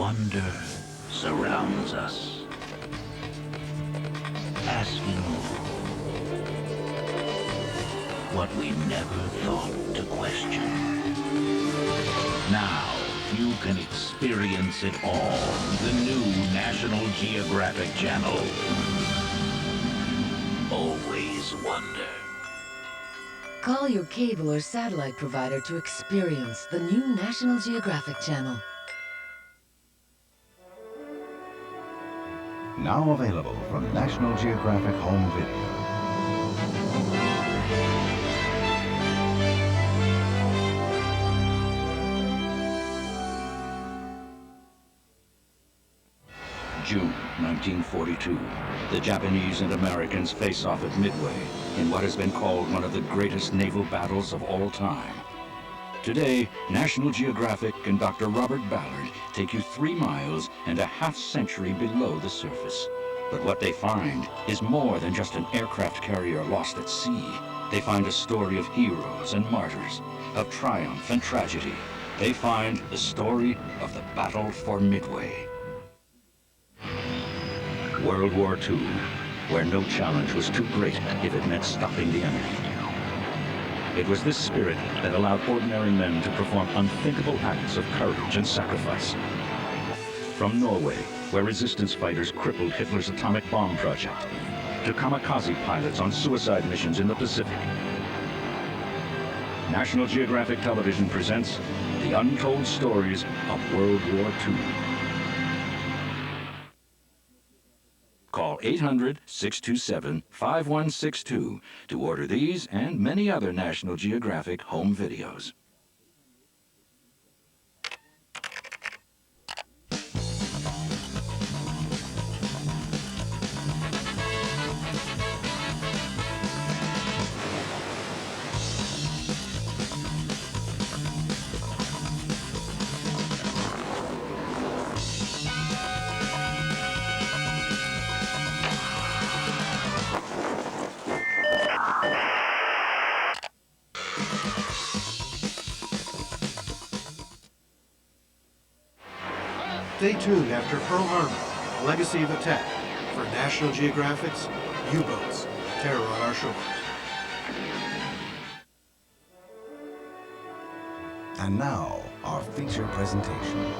Wonder surrounds us, asking what we never thought to question. Now you can experience it all. The new National Geographic Channel. Always wonder. Call your cable or satellite provider to experience the new National Geographic Channel. Now available from National Geographic Home Video. June 1942. The Japanese and Americans face off at Midway in what has been called one of the greatest naval battles of all time. Today, National Geographic and Dr. Robert Ballard take you 3 miles and a half-century below the surface. But what they find is more than just an aircraft carrier lost at sea. They find a story of heroes and martyrs, of triumph and tragedy. They find the story of the battle for Midway. World War II, where no challenge was too great if it meant stopping the enemy. It was this spirit that allowed ordinary men to perform unthinkable acts of courage and sacrifice. From Norway, where resistance fighters crippled Hitler's atomic bomb project, to kamikaze pilots on suicide missions in the Pacific. National Geographic Television presents the untold stories of World War II. Call 800-627-5162 to order these and many other National Geographic home videos. Stay tuned after Pearl Harbor, Legacy of Attack, for National Geographic's U-Boats, Terror on Our Shores. And now, our feature presentation.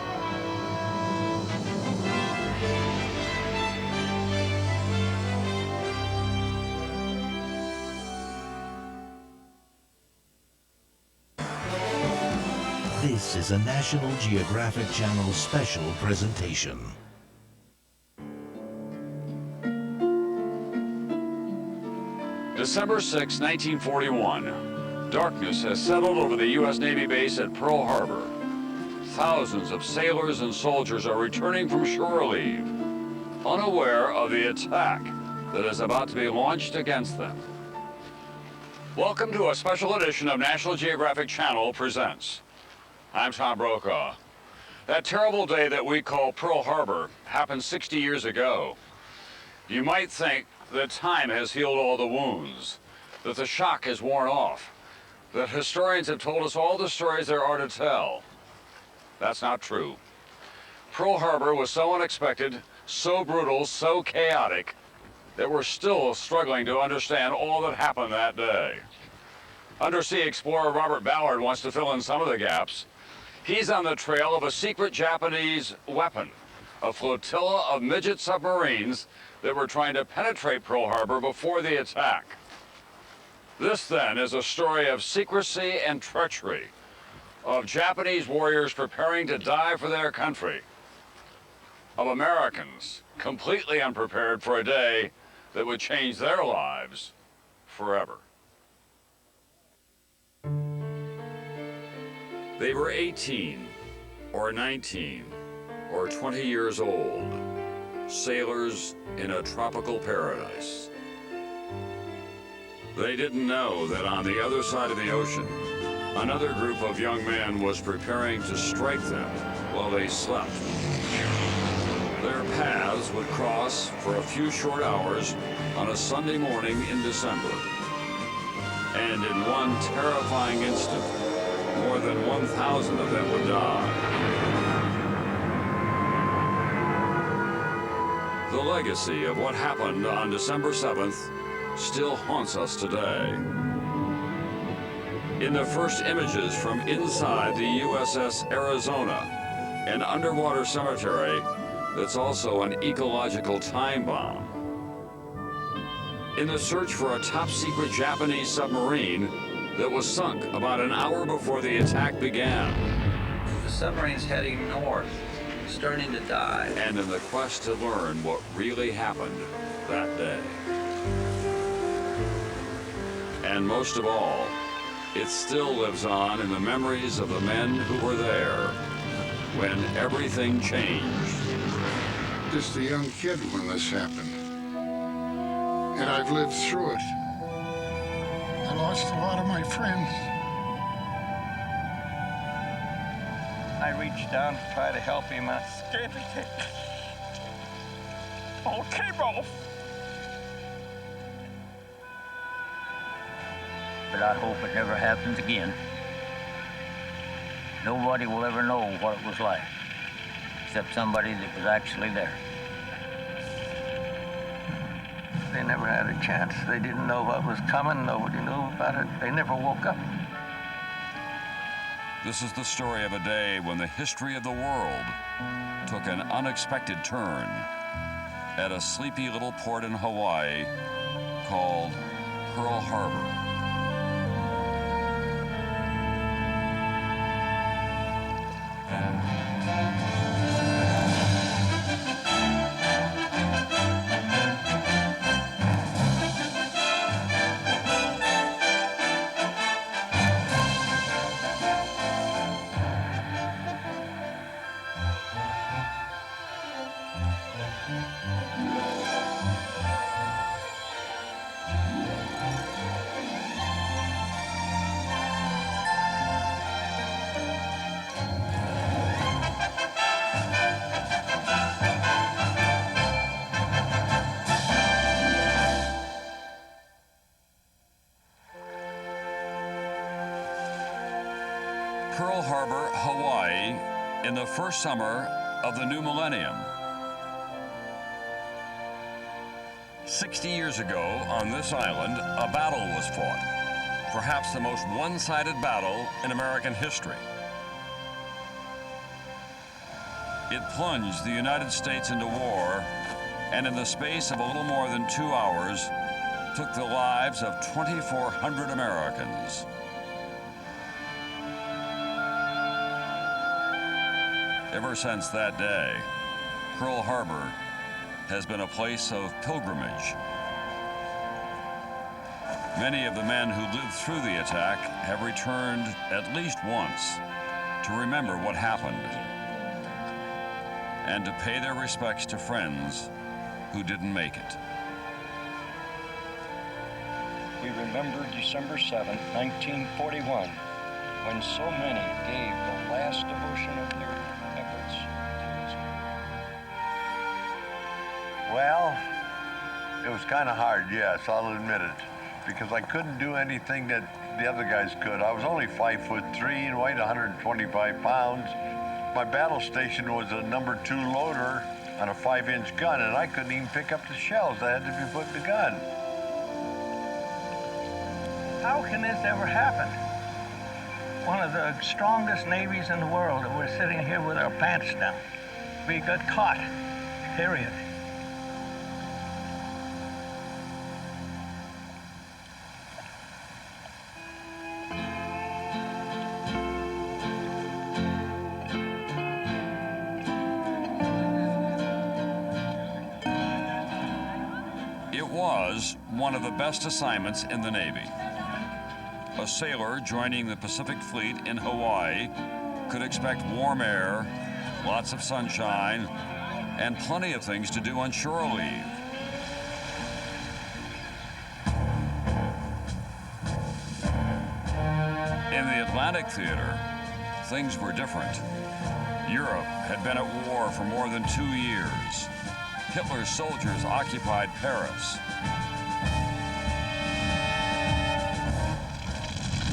This is a National Geographic Channel special presentation. December 6, 1941. Darkness has settled over the U.S. Navy base at Pearl Harbor. Thousands of sailors and soldiers are returning from shore leave, unaware of the attack that is about to be launched against them. Welcome to a special edition of National Geographic Channel Presents. I'm Tom Brokaw. That terrible day that we call Pearl Harbor happened 60 years ago. You might think that time has healed all the wounds, that the shock has worn off, that historians have told us all the stories there are to tell. That's not true. Pearl Harbor was so unexpected, so brutal, so chaotic, that we're still struggling to understand all that happened that day. Undersea explorer Robert Ballard wants to fill in some of the gaps. He's on the trail of a secret Japanese weapon, a flotilla of midget submarines that were trying to penetrate Pearl Harbor before the attack. This, then, is a story of secrecy and treachery, of Japanese warriors preparing to die for their country, of Americans completely unprepared for a day that would change their lives forever. They were 18, or 19, or 20 years old, sailors in a tropical paradise. They didn't know that on the other side of the ocean, another group of young men was preparing to strike them while they slept. Their paths would cross for a few short hours on a Sunday morning in December. And in one terrifying instant, more than 1,000 of them would die. The legacy of what happened on December 7th still haunts us today. In the first images from inside the USS Arizona, an underwater cemetery that's also an ecological time bomb. In the search for a top-secret Japanese submarine that was sunk about an hour before the attack began. The submarine's heading north, starting to die. And in the quest to learn what really happened that day. And most of all, it still lives on in the memories of the men who were there when everything changed. Just a young kid when this happened. And I've lived through it. I lost a lot of my friends. I reached down to try to help him. I scared to take. Oh, cable! But I hope it never happens again. Nobody will ever know what it was like, except somebody that was actually there. They never had a chance. They didn't know what was coming. Nobody knew about it. They never woke up. This is the story of a day when the history of the world took an unexpected turn at a sleepy little port in Hawaii called Pearl Harbor. Pearl Harbor, Hawaii, in the first summer of the new millennium. 60 years ago, on this island, a battle was fought. Perhaps the most one-sided battle in American history. It plunged the United States into war, and in the space of a little more than 2 hours, took the lives of 2,400 Americans. Ever since that day, Pearl Harbor has been a place of pilgrimage. Many of the men who lived through the attack have returned at least once to remember what happened and to pay their respects to friends who didn't make it. We remember December 7, 1941, when so many gave the last devotion of their efforts to his. Well, it was kind of hard, yes, I'll admit it, because I couldn't do anything that the other guys could. I was only 5'3" and weighed 125 pounds. My battle station was a number 2 loader on a 5-inch gun, and I couldn't even pick up the shells that had to be put in the gun. How can this ever happen? One of the strongest navies in the world, and we're sitting here with our pants down. We got caught, period. It was one of the best assignments in the Navy. A sailor joining the Pacific Fleet in Hawaii could expect warm air, lots of sunshine, and plenty of things to do on shore leave. In the Atlantic Theater, things were different. Europe had been at war for more than 2 years. Hitler's soldiers occupied Paris.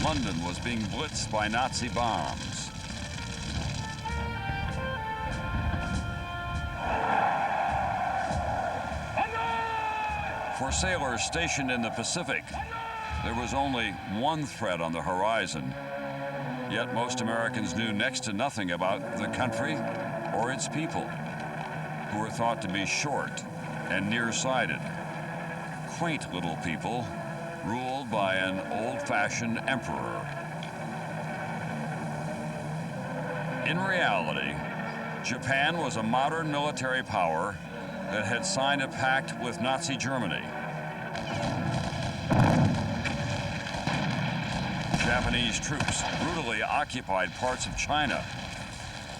London was being blitzed by Nazi bombs. For sailors stationed in the Pacific, there was only one threat on the horizon. Yet most Americans knew next to nothing about the country or its people, who were thought to be short and nearsighted. Quaint little people, ruled by an old-fashioned emperor. In reality, Japan was a modern military power that had signed a pact with Nazi Germany. Japanese troops brutally occupied parts of China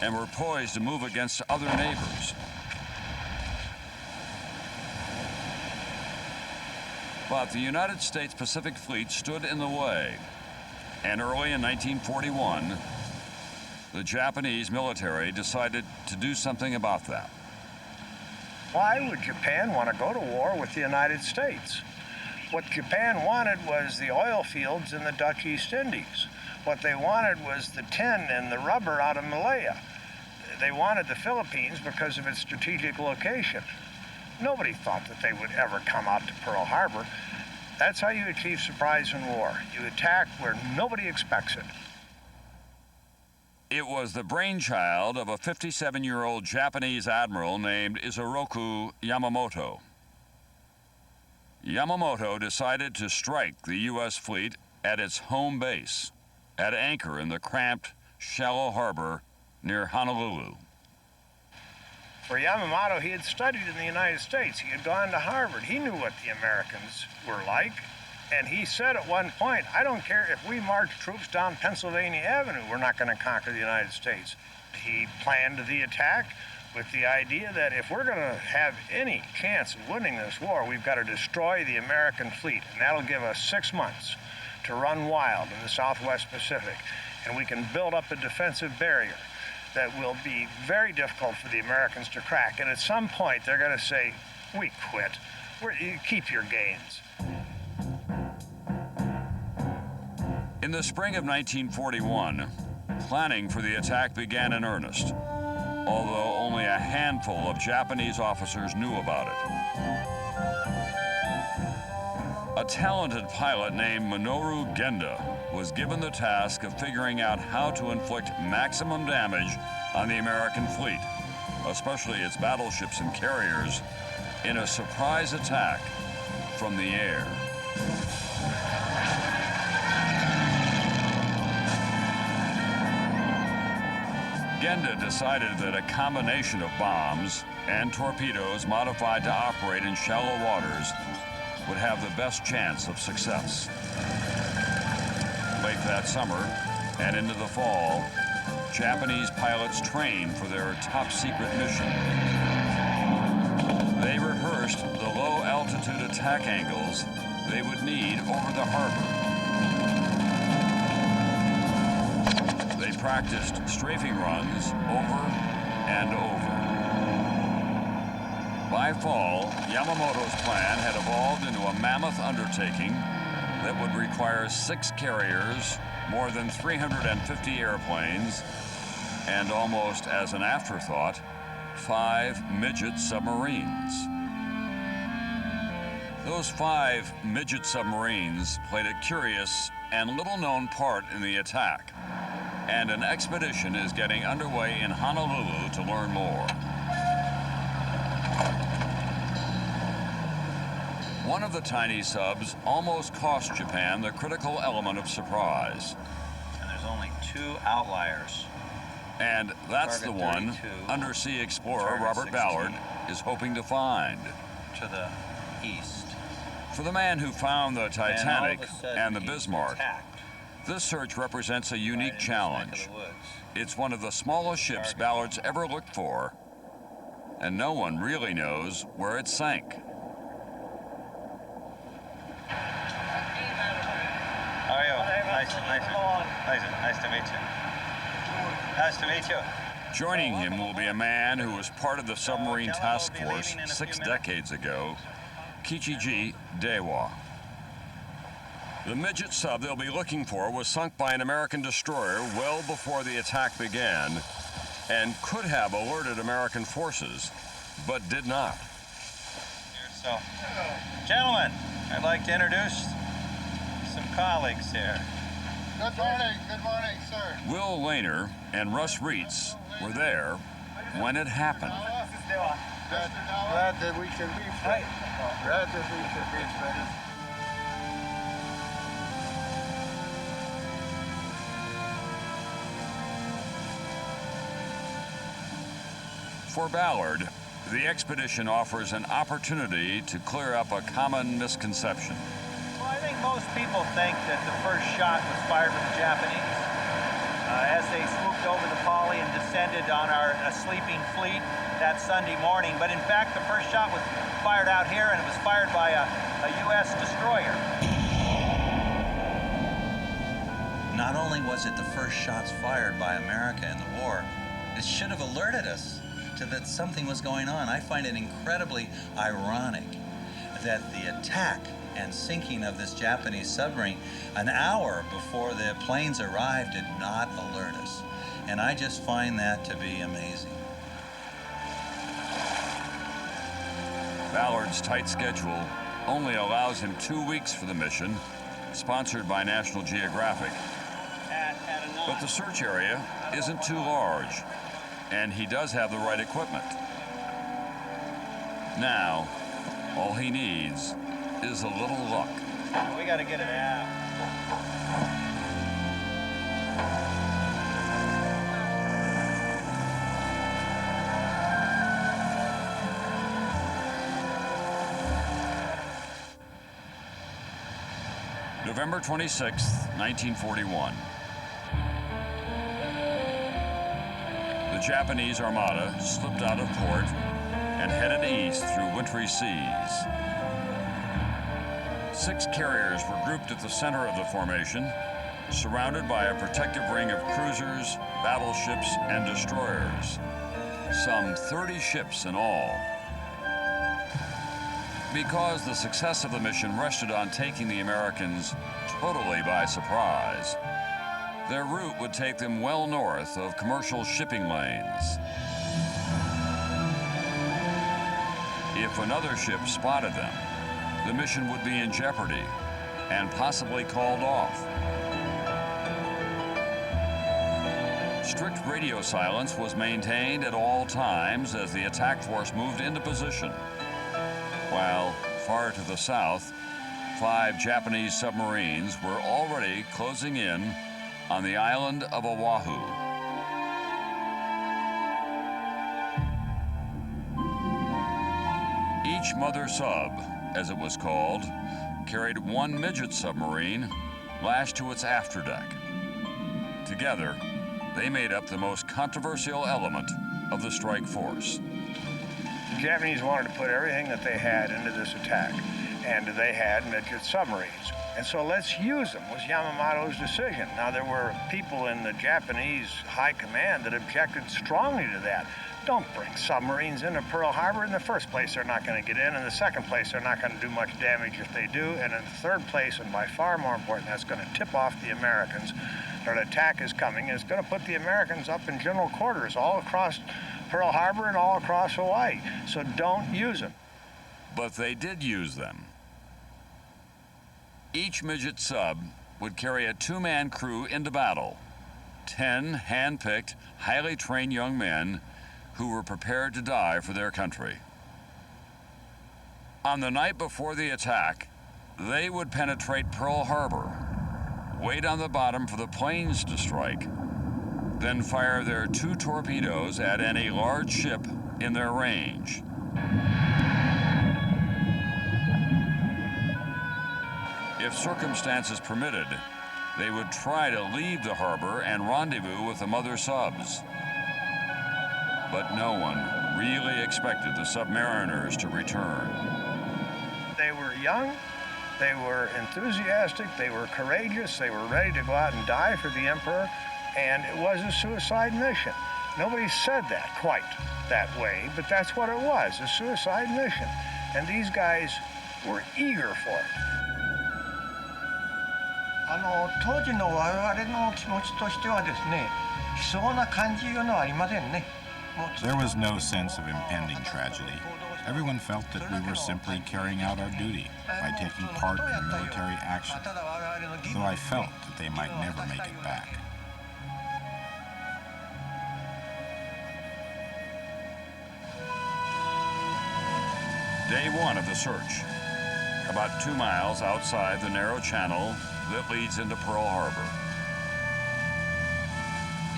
and were poised to move against other neighbors. But the United States Pacific Fleet stood in the way, and early in 1941, the Japanese military decided to do something about that. Why would Japan want to go to war with the United States? What Japan wanted was the oil fields in the Dutch East Indies. What they wanted was the tin and the rubber out of Malaya. They wanted the Philippines because of its strategic location. Nobody thought that they would ever come out to Pearl Harbor. That's how you achieve surprise in war. You attack where nobody expects it. It was the brainchild of a 57-year-old Japanese admiral named Isoroku Yamamoto. Yamamoto decided to strike the U.S. fleet at its home base, at anchor in the cramped, shallow harbor near Honolulu. For Yamamoto, he had studied in the United States. He had gone to Harvard. He knew what the Americans were like. And he said at one point, I don't care if we march troops down Pennsylvania Avenue, we're not going to conquer the United States. He planned the attack with the idea that if we're going to have any chance of winning this war, we've got to destroy the American fleet. And that'll give us 6 months to run wild in the Southwest Pacific. And we can build up a defensive barrier that will be very difficult for the Americans to crack. And at some point, they're going to say, we quit. Keep your gains. In the spring of 1941, planning for the attack began in earnest, although only a handful of Japanese officers knew about it. A talented pilot named Minoru Genda was given the task of figuring out how to inflict maximum damage on the American fleet, especially its battleships and carriers, in a surprise attack from the air. Genda decided that a combination of bombs and torpedoes modified to operate in shallow waters would have the best chance of success. Late that summer and into the fall, Japanese pilots trained for their top-secret mission. They rehearsed the low-altitude attack angles they would need over the harbor. They practiced strafing runs over and over. By fall, Yamamoto's plan had evolved into a mammoth undertaking that would require 6 carriers, more than 350 airplanes, and almost as an afterthought, 5 midget submarines. Those 5 midget submarines played a curious and little-known part in the attack, and an expedition is getting underway in Honolulu to learn more. One of the tiny subs almost cost Japan the critical element of surprise. And there's only 2 outliers. And that's the one undersea explorer Robert Ballard is hoping to find. To the east. For the man who found the Titanic and the Bismarck, this search represents a unique challenge. It's one of the smallest ships Ballard's ever looked for, and no one really knows where it sank. How are you? Nice to meet you. Nice to meet you. Joining him will be a man who was part of the submarine task force 6 decades ago, Kichiji Dewa. The midget sub they'll be looking for was sunk by an American destroyer well before the attack began and could have alerted American forces, but did not. So, gentlemen, I'd like to introduce some colleagues here. Good morning, sir. Will Lehner and Russ Reitz were there when it happened. Glad that we can be friends. Glad that we can be friends. For Ballard, the expedition offers an opportunity to clear up a common misconception. Well, I think most people think that the first shot was fired from the Japanese as they swooped over the Polly and descended on our sleeping fleet that Sunday morning. But in fact, the first shot was fired out here, and it was fired by a U.S. destroyer. Not only was it the first shots fired by America in the war, it should have alerted us to that something was going on. I find it incredibly ironic that the attack and sinking of this Japanese submarine an hour before the planes arrived did not alert us. And I just find that to be amazing. Ballard's tight schedule only allows him 2 weeks for the mission, sponsored by National Geographic. But the search area isn't too large, and he does have the right equipment. Now, all he needs is a little luck. We got to get it out. November 26th, 1941. The Japanese Armada slipped out of port and headed east through wintry seas. 6 carriers were grouped at the center of the formation, surrounded by a protective ring of cruisers, battleships, and destroyers. Some 30 ships in all. Because the success of the mission rested on taking the Americans totally by surprise, their route would take them well north of commercial shipping lanes. If another ship spotted them, the mission would be in jeopardy and possibly called off. Strict radio silence was maintained at all times as the attack force moved into position, while far to the south, 5 Japanese submarines were already closing in on the island of Oahu. Each mother sub, as it was called, carried 1 midget submarine lashed to its afterdeck. Together, they made up the most controversial element of the strike force. The Japanese wanted to put everything that they had into this attack, and they had midget submarines. And so let's use them, was Yamamoto's decision. Now, there were people in the Japanese high command that objected strongly to that. Don't bring submarines into Pearl Harbor. In the first place, they're not going to get in. In the second place, they're not going to do much damage if they do. And in the third place, and by far more important, that's going to tip off the Americans that an attack is coming, and it's going to put the Americans up in general quarters all across Pearl Harbor and all across Hawaii. So don't use them. But they did use them. Each midget sub would carry a 2-man crew into battle. 10 hand-picked, highly trained young men who were prepared to die for their country. On the night before the attack, they would penetrate Pearl Harbor, wait on the bottom for the planes to strike, then fire their 2 torpedoes at any large ship in their range. If circumstances permitted, they would try to leave the harbor and rendezvous with the mother subs. But no one really expected the submariners to return. They were young, they were enthusiastic, they were courageous, they were ready to go out and die for the Emperor, and it was a suicide mission. Nobody said that quite that way, but that's what it was, a suicide mission. And these guys were eager for it. 当時の我々の気持ちとしてはですね、悲壮な感じいうのはありませんね。There was no sense of impending tragedy. Everyone felt that we were simply carrying out our duty by taking part in military action, though I felt that they might never make it back. Day one of the search, about 2 miles outside the narrow channel that leads into Pearl Harbor.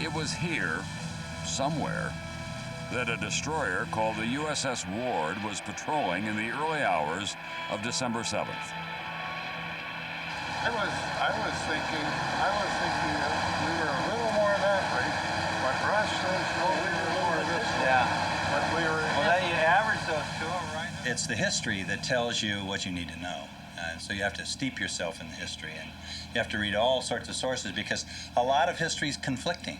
It was here, somewhere, that a destroyer called the USS Ward was patrolling in the early hours of December 7th. I was thinking that we were a little more that way, but Russ says, no, we were more this way. Yeah. But we were... Well, then you average those two, right? It's the history that tells you what you need to know. So you have to steep yourself in the history, and you have to read all sorts of sources because a lot of history is conflicting.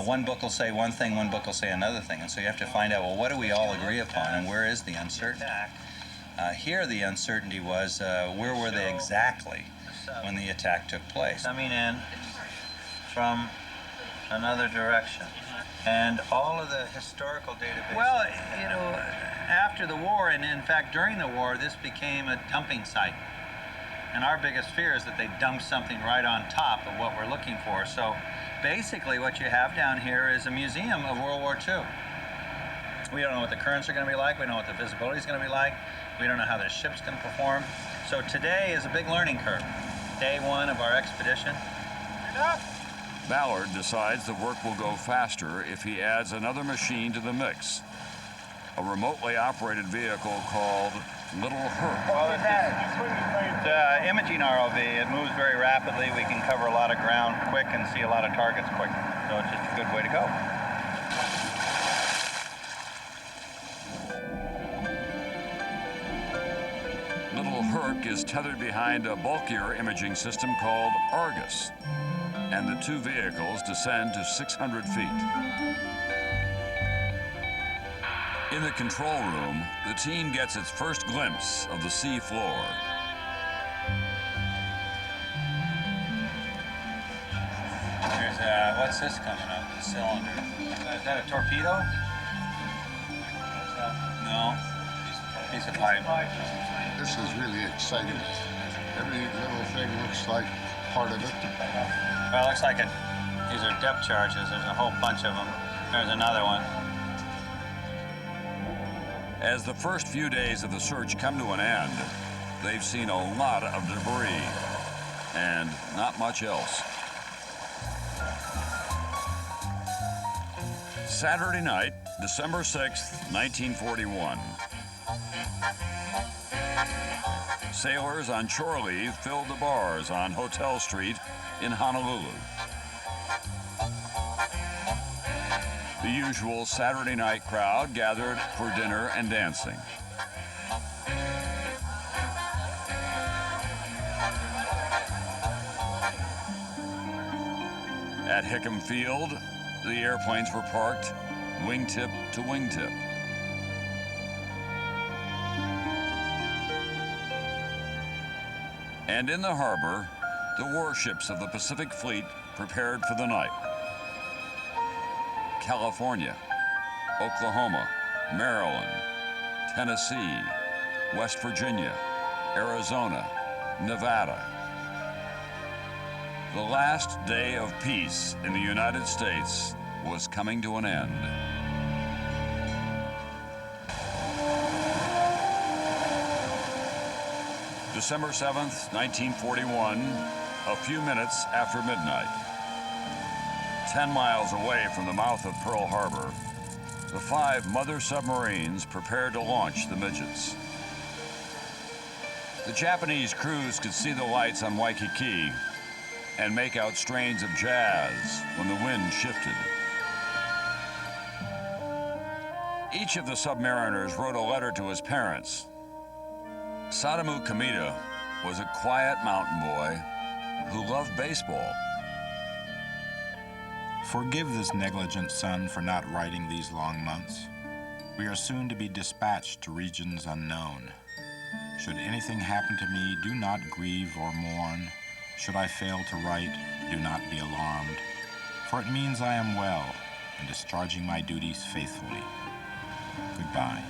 One book will say one thing, one book will say another thing, and so you have to find out, well, what do we all agree upon, and where is the uncertainty? Here the uncertainty was, where were they exactly when the attack took place? Coming in from another direction. And all of the historical databases. Well, you know, after the war, and in fact during the war, this became a dumping site. And our biggest fear is that they dump something right on top of what we're looking for. So basically what you have down here is a museum of World War II. We don't know what the currents are going to be like. We don't know what the visibility is going to be like. We don't know how the ship's going to perform. So today is a big learning curve. Day one of our expedition. Ballard decides the work will go faster if he adds another machine to the mix. A remotely operated vehicle called Little Herc. Well, it's imaging ROV. It moves very rapidly. We can cover a lot of ground quick and see a lot of targets quick. So it's just a good way to go. Little Herc is tethered behind a bulkier imaging system called Argus, and the two vehicles descend to 600 feet. In the control room, the team gets its first glimpse of the sea floor. There's what's this coming up? The cylinder. Is that a torpedo? No. Piece of pipe. This is really exciting. Every little thing looks like part of it. Well, it looks like these are depth charges. There's a whole bunch of them. There's another one. As the first few days of the search come to an end, they've seen a lot of debris and not much else. Saturday night, December 6th, 1941. Sailors on shore leave filled the bars on Hotel Street in Honolulu. The usual Saturday night crowd gathered for dinner and dancing. At Hickam Field, the airplanes were parked wingtip to wingtip. And in the harbor, the warships of the Pacific Fleet prepared for the night. California, Oklahoma, Maryland, Tennessee, West Virginia, Arizona, Nevada. The last day of peace in the United States was coming to an end. December 7th, 1941, a few minutes after midnight. 10 miles away from the mouth of Pearl Harbor, the 5 mother submarines prepared to launch the midgets. The Japanese crews could see the lights on Waikiki and make out strains of jazz when the wind shifted. Each of the submariners wrote a letter to his parents. Sadamu Kamita was a quiet mountain boy who loved baseball. Forgive this negligent son for not writing these long months. We are soon to be dispatched to regions unknown. Should anything happen to me, do not grieve or mourn. Should I fail to write, do not be alarmed. For it means I am well, and discharging my duties faithfully. Goodbye.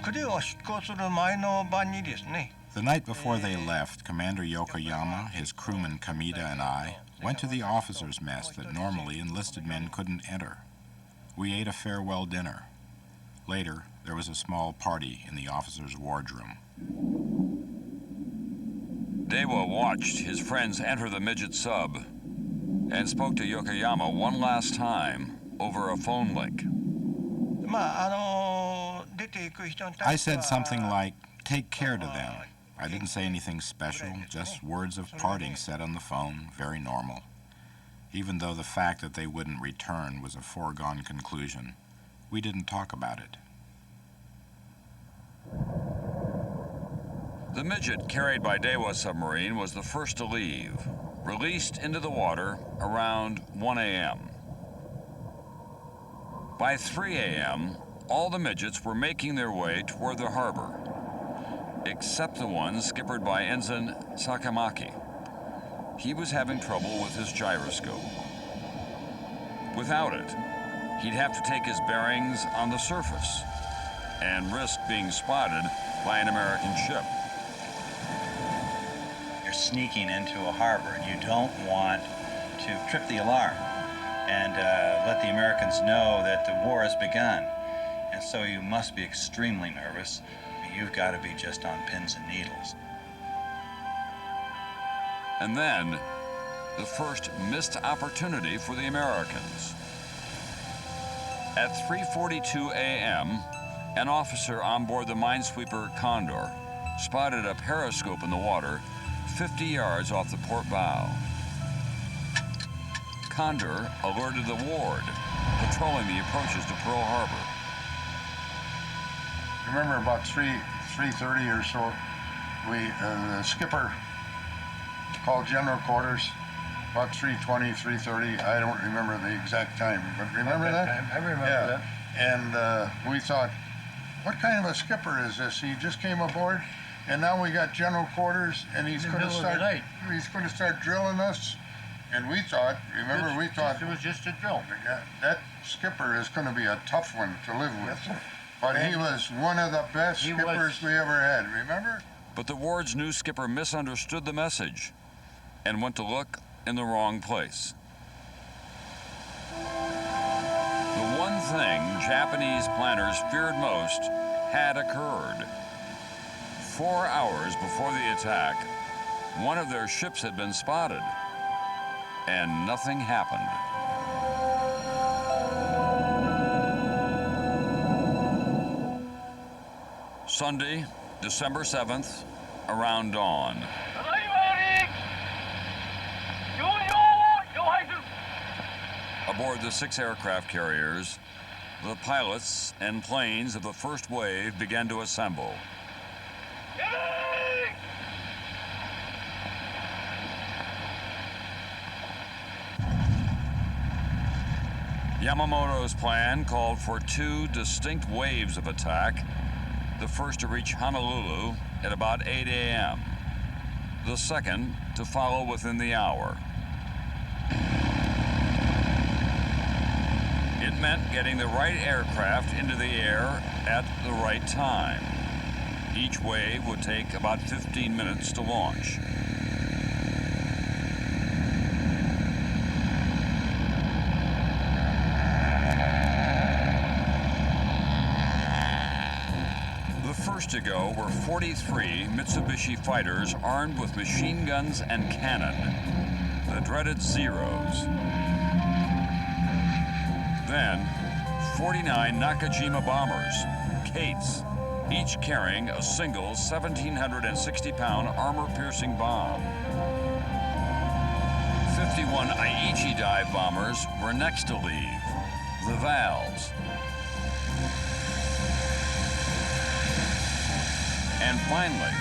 クルーを出港する前の晩にですね。 The night before they left, Commander Yokoyama, his crewman Kamida, and I went to the officers' mess that normally enlisted men couldn't enter. We ate a farewell dinner. Later, there was a small party in the officers' wardroom. Dewa watched his friends enter the midget sub and spoke to Yokoyama one last time over a phone link. I said something like, "Take care to them." I didn't say anything special, just words of parting said on the phone, very normal. Even though the fact that they wouldn't return was a foregone conclusion, we didn't talk about it. The midget carried by Dewa submarine was the first to leave, released into the water around 1 a.m. By 3 a.m., all the midgets were making their way toward the harbor, except the one skippered by Ensign Sakamaki. He was having trouble with his gyroscope. Without it, he'd have to take his bearings on the surface and risk being spotted by an American ship. You're sneaking into a harbor and you don't want to trip the alarm and let the Americans know that the war has begun. And so you must be extremely nervous. You've got to be just on pins and needles. And then, the first missed opportunity for the Americans. At 3:42 a.m., an officer on board the minesweeper Condor spotted a periscope in the water 50 yards off the port bow. Condor alerted the ward, patrolling the approaches to Pearl Harbor. Remember about 3:30 or so, the skipper called general quarters, about 3:20, 3:30. I don't remember the exact time, but remember that? I remember that. And we thought, what kind of a skipper is this? He just came aboard, and now we got general quarters, and he's going to start drilling us. And we thought, we thought it was just a drill. That skipper is going to be a tough one to live with. But he was one of the best skippers we ever had, remember? But the ward's new skipper misunderstood the message and went to look in the wrong place. The one thing Japanese planners feared most had occurred. 4 hours before the attack, one of their ships had been spotted, and nothing happened. Sunday, December 7th, around dawn. Aboard the 6 aircraft carriers, the pilots and planes of the first wave began to assemble. Yamamoto's plan called for 2 distinct waves of attack, the first to reach Honolulu at about 8 a.m., the second to follow within the hour. It meant getting the right aircraft into the air at the right time. Each wave would take about 15 minutes to launch. First to go were 43 Mitsubishi fighters armed with machine guns and cannon, the dreaded Zeros. Then, 49 Nakajima bombers, Kates, each carrying a single 1,760-pound armor-piercing bomb. 51 Aichi dive bombers were next to leave, the Vals. And finally,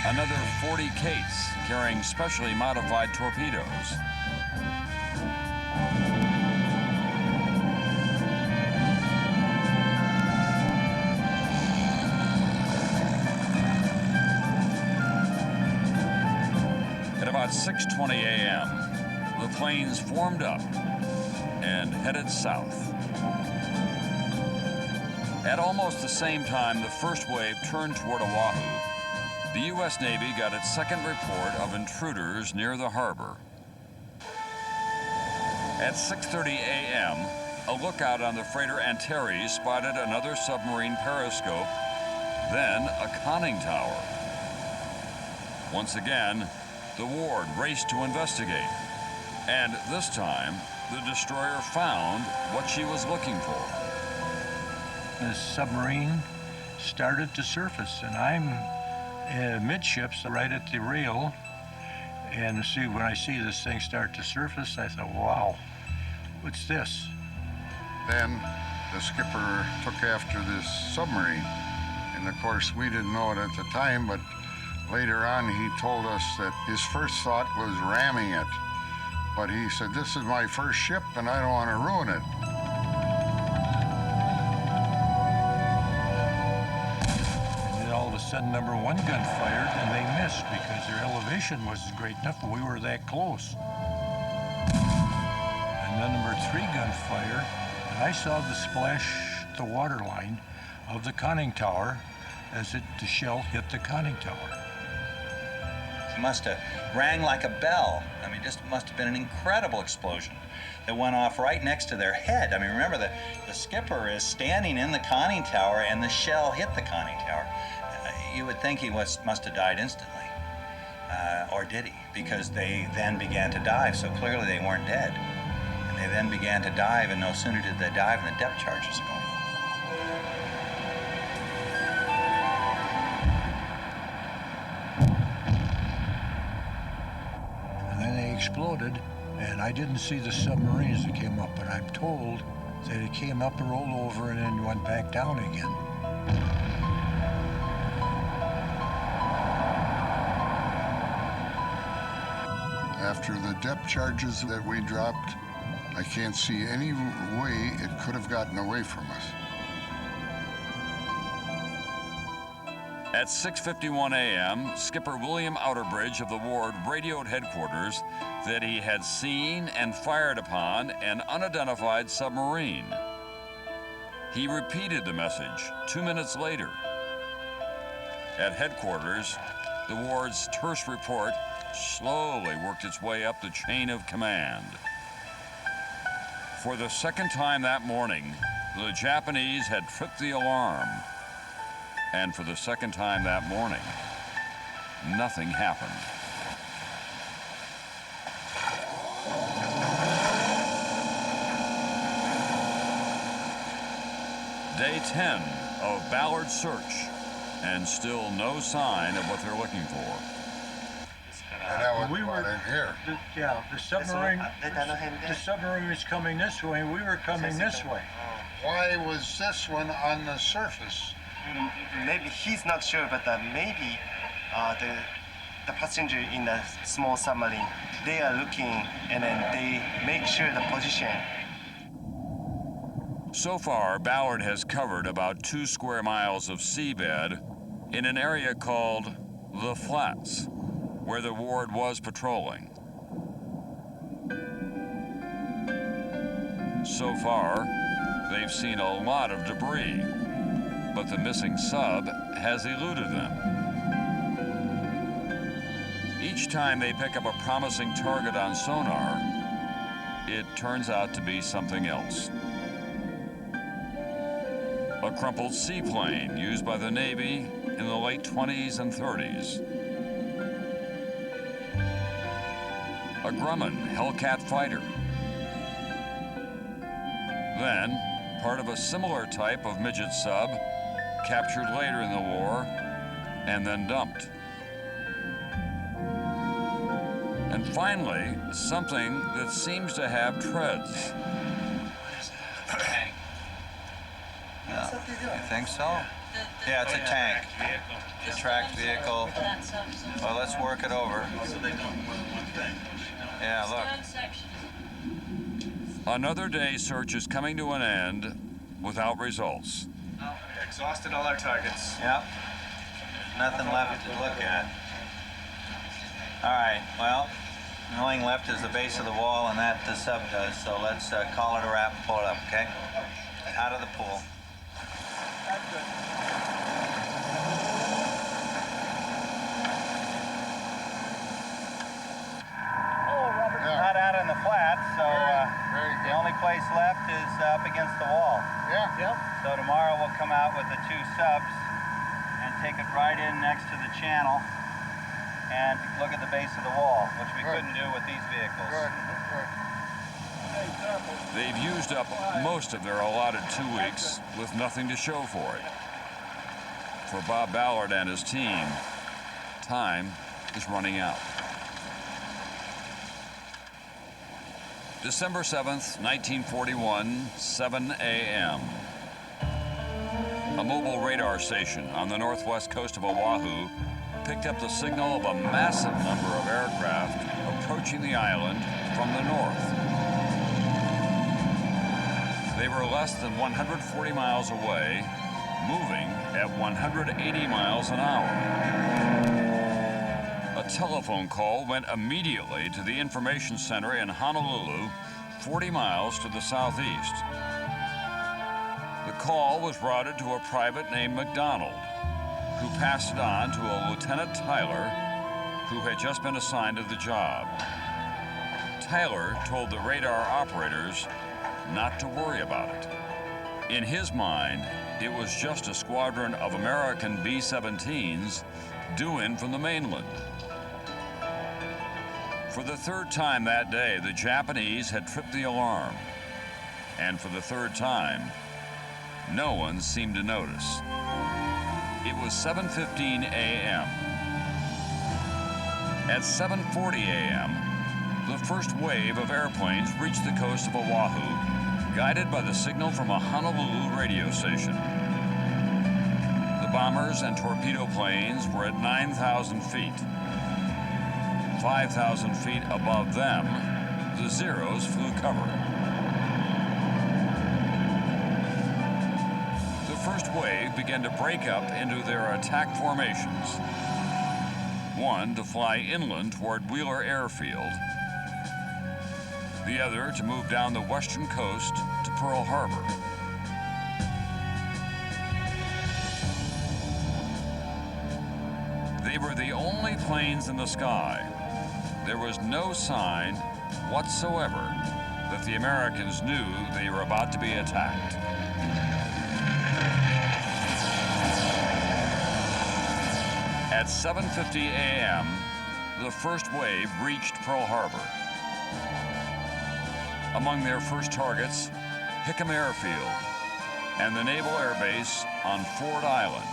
another 40 Kates carrying specially modified torpedoes. At about 6:20 a.m., the planes formed up and headed south. At almost the same time the first wave turned toward Oahu, the U.S. Navy got its second report of intruders near the harbor. At 6:30 a.m., a lookout on the freighter Antares spotted another submarine periscope, then a conning tower. Once again, the Ward raced to investigate, and this time, the destroyer found what she was looking for. The submarine started to surface, and I'm midships right at the rail. And see, when I see this thing start to surface, I thought, wow, what's this? Then the skipper took after this submarine. And of course, we didn't know it at the time, but later on he told us that his first thought was ramming it. But he said, this is my first ship and I don't want to ruin it. And then all of a sudden, number 1 gun fired and they missed because their elevation wasn't great enough and we were that close. And then number 3 gun fired, and I saw the splash, the water line of the conning tower as the shell hit the conning tower. It must have rang like a bell. I mean, just must have been an incredible explosion that went off right next to their head. I mean, remember, the skipper is standing in the conning tower and the shell hit the conning tower. You would think he must have died instantly. Or did he? Because they then began to dive, so clearly they weren't dead. And they then began to dive, and no sooner did they dive than the depth charges go. Exploded, and I didn't see the submarine as it came up, but I'm told that it came up and rolled over and then went back down again. After the depth charges that we dropped, I can't see any way it could have gotten away from us. At 6:51 a.m., Skipper William Outerbridge of the Ward radioed headquarters that he had seen and fired upon an unidentified submarine. He repeated the message 2 minutes later. At headquarters, the Ward's terse report slowly worked its way up the chain of command. For the second time that morning, the Japanese had tripped the alarm. And for the second time that morning, nothing happened. Day 10 of Ballard's search, and still no sign of what they're looking for. And that was in here. The submarine was coming this way, and we were coming this way. Why was this one on the surface? Maybe he's not sure, but maybe the passenger in the small submarine, they are looking and then they make sure the position. So far, Ballard has covered about 2 square miles of seabed in an area called the Flats, where the Ward was patrolling. So far, they've seen a lot of debris, but the missing sub has eluded them. Each time they pick up a promising target on sonar, it turns out to be something else. A crumpled seaplane used by the Navy in the late 20s and 30s. A Grumman Hellcat fighter. Then, part of a similar type of midget sub, captured later in the war, and then dumped. And finally, something that seems to have treads. You think so? Yeah, it's a tank. It's a tracked vehicle. Well, let's work it over. Yeah, look. Another day's search is coming to an end without results. Exhausted all our targets. Yep. Nothing left to look at. All right, well, Going left is the base of the wall, and that the sub does. So let's call it a wrap and pull it up, okay? Out of the pool. That's good. Oh, Robert. Not out in the flats, so the only place left is up against the wall. Yeah. Yep. So tomorrow we'll come out with the 2 subs and take it right in next to the channel and look at the base of the wall, which we couldn't do with these vehicles. They've used up most of their allotted 2 weeks with nothing to show for it. For Bob Ballard and his team, time is running out. December 7th, 1941, 7 a.m. A mobile radar station on the northwest coast of Oahu picked up the signal of a massive number of aircraft approaching the island from the north. They were less than 140 miles away, moving at 180 miles an hour. A telephone call went immediately to the information center in Honolulu, 40 miles to the southeast. The call was routed to a private named McDonald, who passed it on to a Lieutenant Tyler, who had just been assigned to the job. Tyler told the radar operators not to worry about it. In his mind, it was just a squadron of American B-17s due in from the mainland. For the 3rd time that day, the Japanese had tripped the alarm. And for the 3rd time, no one seemed to notice. It was 7:15 a.m. At 7:40 a.m., the first wave of airplanes reached the coast of Oahu, guided by the signal from a Honolulu radio station. The bombers and torpedo planes were at 9,000 feet. 5,000 feet above them, the Zeros flew cover. The first wave began to break up into their attack formations. One to fly inland toward Wheeler Airfield. The other to move down the western coast to Pearl Harbor. They were the only planes in the sky. There was no sign whatsoever that the Americans knew they were about to be attacked. At 7:50 a.m., the first wave reached Pearl Harbor. Among their first targets, Hickam Airfield and the Naval Air Base on Ford Island.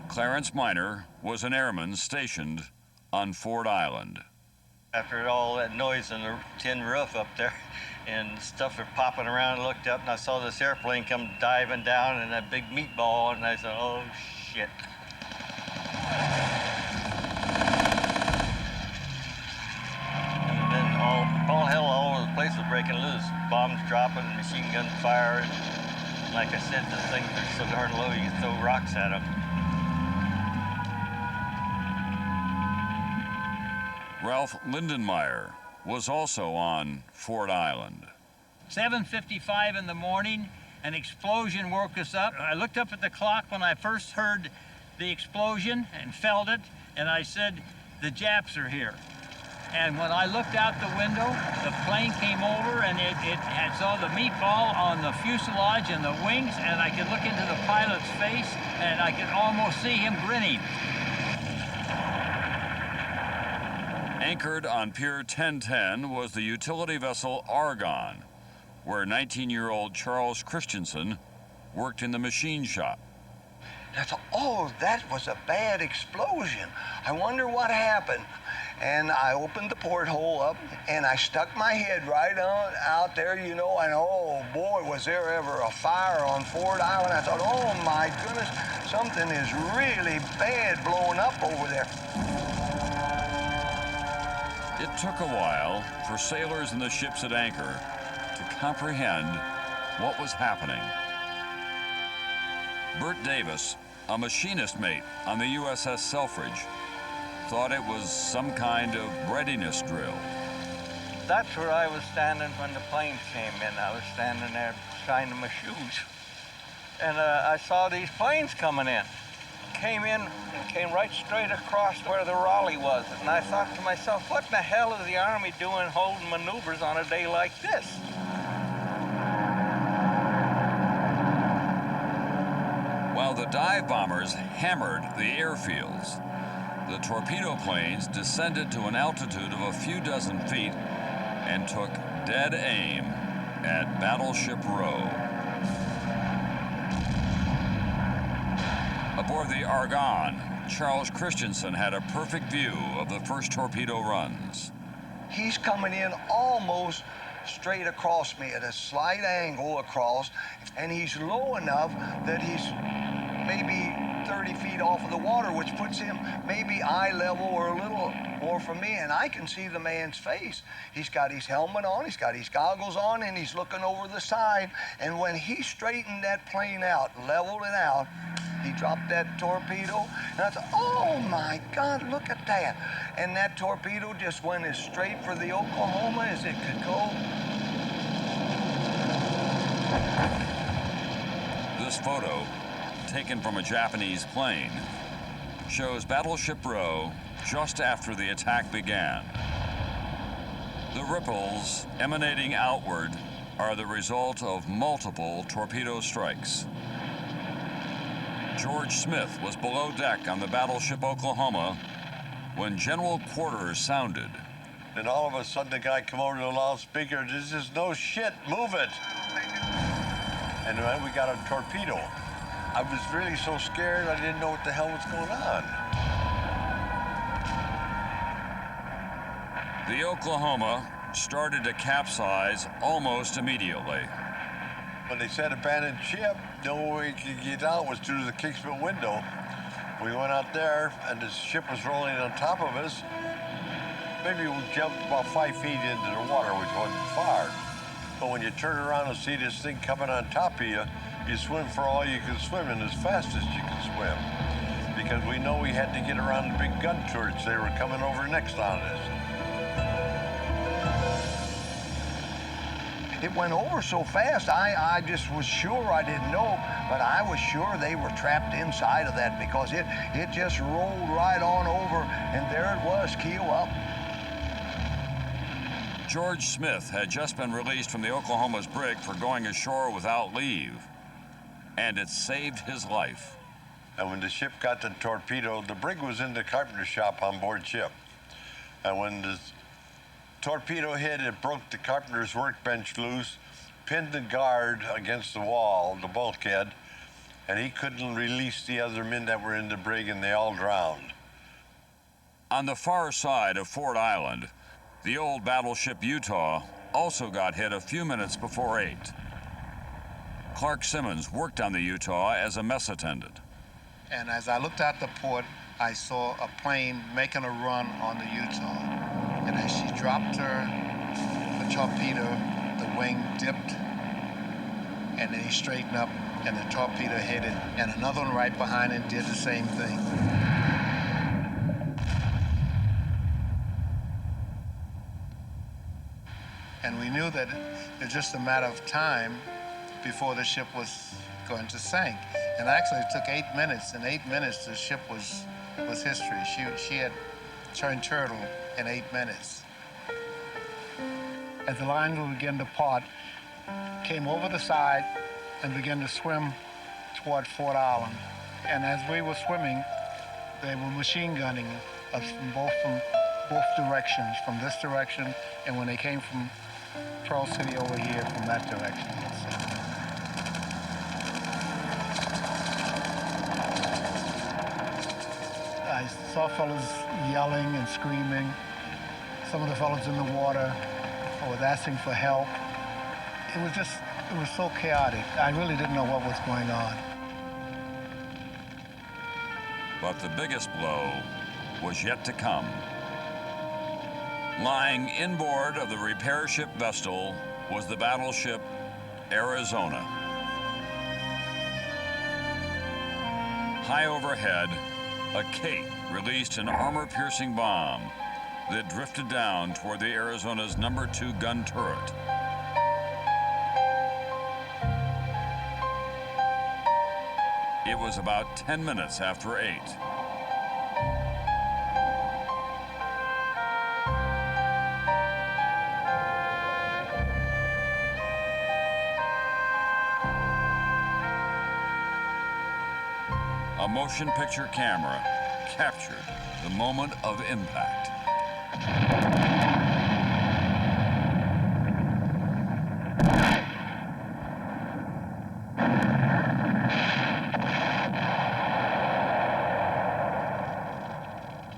Clarence Miner was an airman stationed on Ford Island. After all that noise on the tin roof up there and stuff were popping around, I looked up and I saw this airplane come diving down and a big meatball, and I said, oh shit. And then all hell all over the place was breaking loose. Bombs dropping, machine gun fire. And like I said, the things are so darn low you can throw rocks at them. Ralph Lindenmeyer was also on Ford Island. 7:55 in the morning, an explosion woke us up. I looked up at the clock when I first heard the explosion and felt it, and I said, the Japs are here. And when I looked out the window, the plane came over and it had saw the meatball on the fuselage and the wings, and I could look into the pilot's face and I could almost see him grinning. Anchored on Pier 1010 was the utility vessel Argonne, where 19-year-old Charles Christensen worked in the machine shop. I thought, oh, that was a bad explosion. I wonder what happened. And I opened the porthole up, and I stuck my head right on out there, you know, and oh boy, was there ever a fire on Ford Island. I thought, oh my goodness, something is really bad blowing up over there. It took a while for sailors in the ships at anchor to comprehend what was happening. Bert Davis, a machinist mate on the USS Selfridge, thought it was some kind of readiness drill. That's where I was standing when the plane came in. I was standing there shining my shoes. And I saw these planes coming in. Came right straight across where the Raleigh was. And I thought to myself, what in the hell is the Army doing holding maneuvers on a day like this? While the dive bombers hammered the airfields, the torpedo planes descended to an altitude of a few dozen feet and took dead aim at Battleship Row. Aboard the Argonne, Charles Christensen had a perfect view of the first torpedo runs. He's coming in almost straight across me at a slight angle across, and he's low enough that he's maybe 30 feet off of the water, which puts him maybe eye level or a little more from me, and I can see the man's face. He's got his helmet on, he's got his goggles on, and he's looking over the side, and when he straightened that plane out, leveled it out, he dropped that torpedo, and I thought, oh my God, look at that. And that torpedo just went as straight for the Oklahoma as it could go. This photo, taken from a Japanese plane, shows Battleship Row just after the attack began. The ripples emanating outward are the result of multiple torpedo strikes. George Smith was below deck on the battleship Oklahoma when general quarters sounded. And all of a sudden the guy come over to the loudspeaker, there's just no shit, move it. And then we got a torpedo. I was really so scared I didn't know what the hell was going on. The Oklahoma started to capsize almost immediately. When they said abandoned ship, the only way you could get out was through the Kingsman window. We went out there, and the ship was rolling on top of us. Maybe we jumped about 5 feet into the water, which wasn't far. But when you turn around and see this thing coming on top of you, you swim for all you can swim and as fast as you can swim. Because we know we had to get around the big gun turrets. They were coming over next on us. It went over so fast, I just was sure, I didn't know, but I was sure they were trapped inside of that because it just rolled right on over, and there it was, keel up. George Smith had just been released from the Oklahoma's brig for going ashore without leave, and it saved his life. And when the ship got the torpedo, the brig was in the carpenter shop on board ship. And when the torpedo hit, it broke the carpenter's workbench loose, pinned the guard against the wall, the bulkhead, and he couldn't release the other men that were in the brig, and they all drowned. On the far side of Ford Island, the old battleship Utah also got hit a few minutes before 8. Clark Simmons worked on the Utah as a mess attendant. And as I looked out the port, I saw a plane making a run on the Utah. And as she dropped the torpedo, the wing dipped, and then he straightened up, and the torpedo hit it, and another one right behind it did the same thing. And we knew that it was just a matter of time before the ship was going to sink. And actually it took 8 minutes. In 8 minutes, the ship was history. She had turned turtle in 8 minutes. As the lines began to part, came over the side and began to swim toward Ford Island. And as we were swimming, they were machine gunning us from both directions, from this direction, and when they came from Pearl City over here, from that direction. saw fellas yelling and screaming. Some of the fellas in the water was asking for help. It was so chaotic. I really didn't know what was going on. But the biggest blow was yet to come. Lying inboard of the repair ship Vestal was the battleship Arizona. High overhead, a Kate released an armor-piercing bomb that drifted down toward the Arizona's #2 gun turret. It was about 10 minutes after 8. A motion picture camera captured the moment of impact.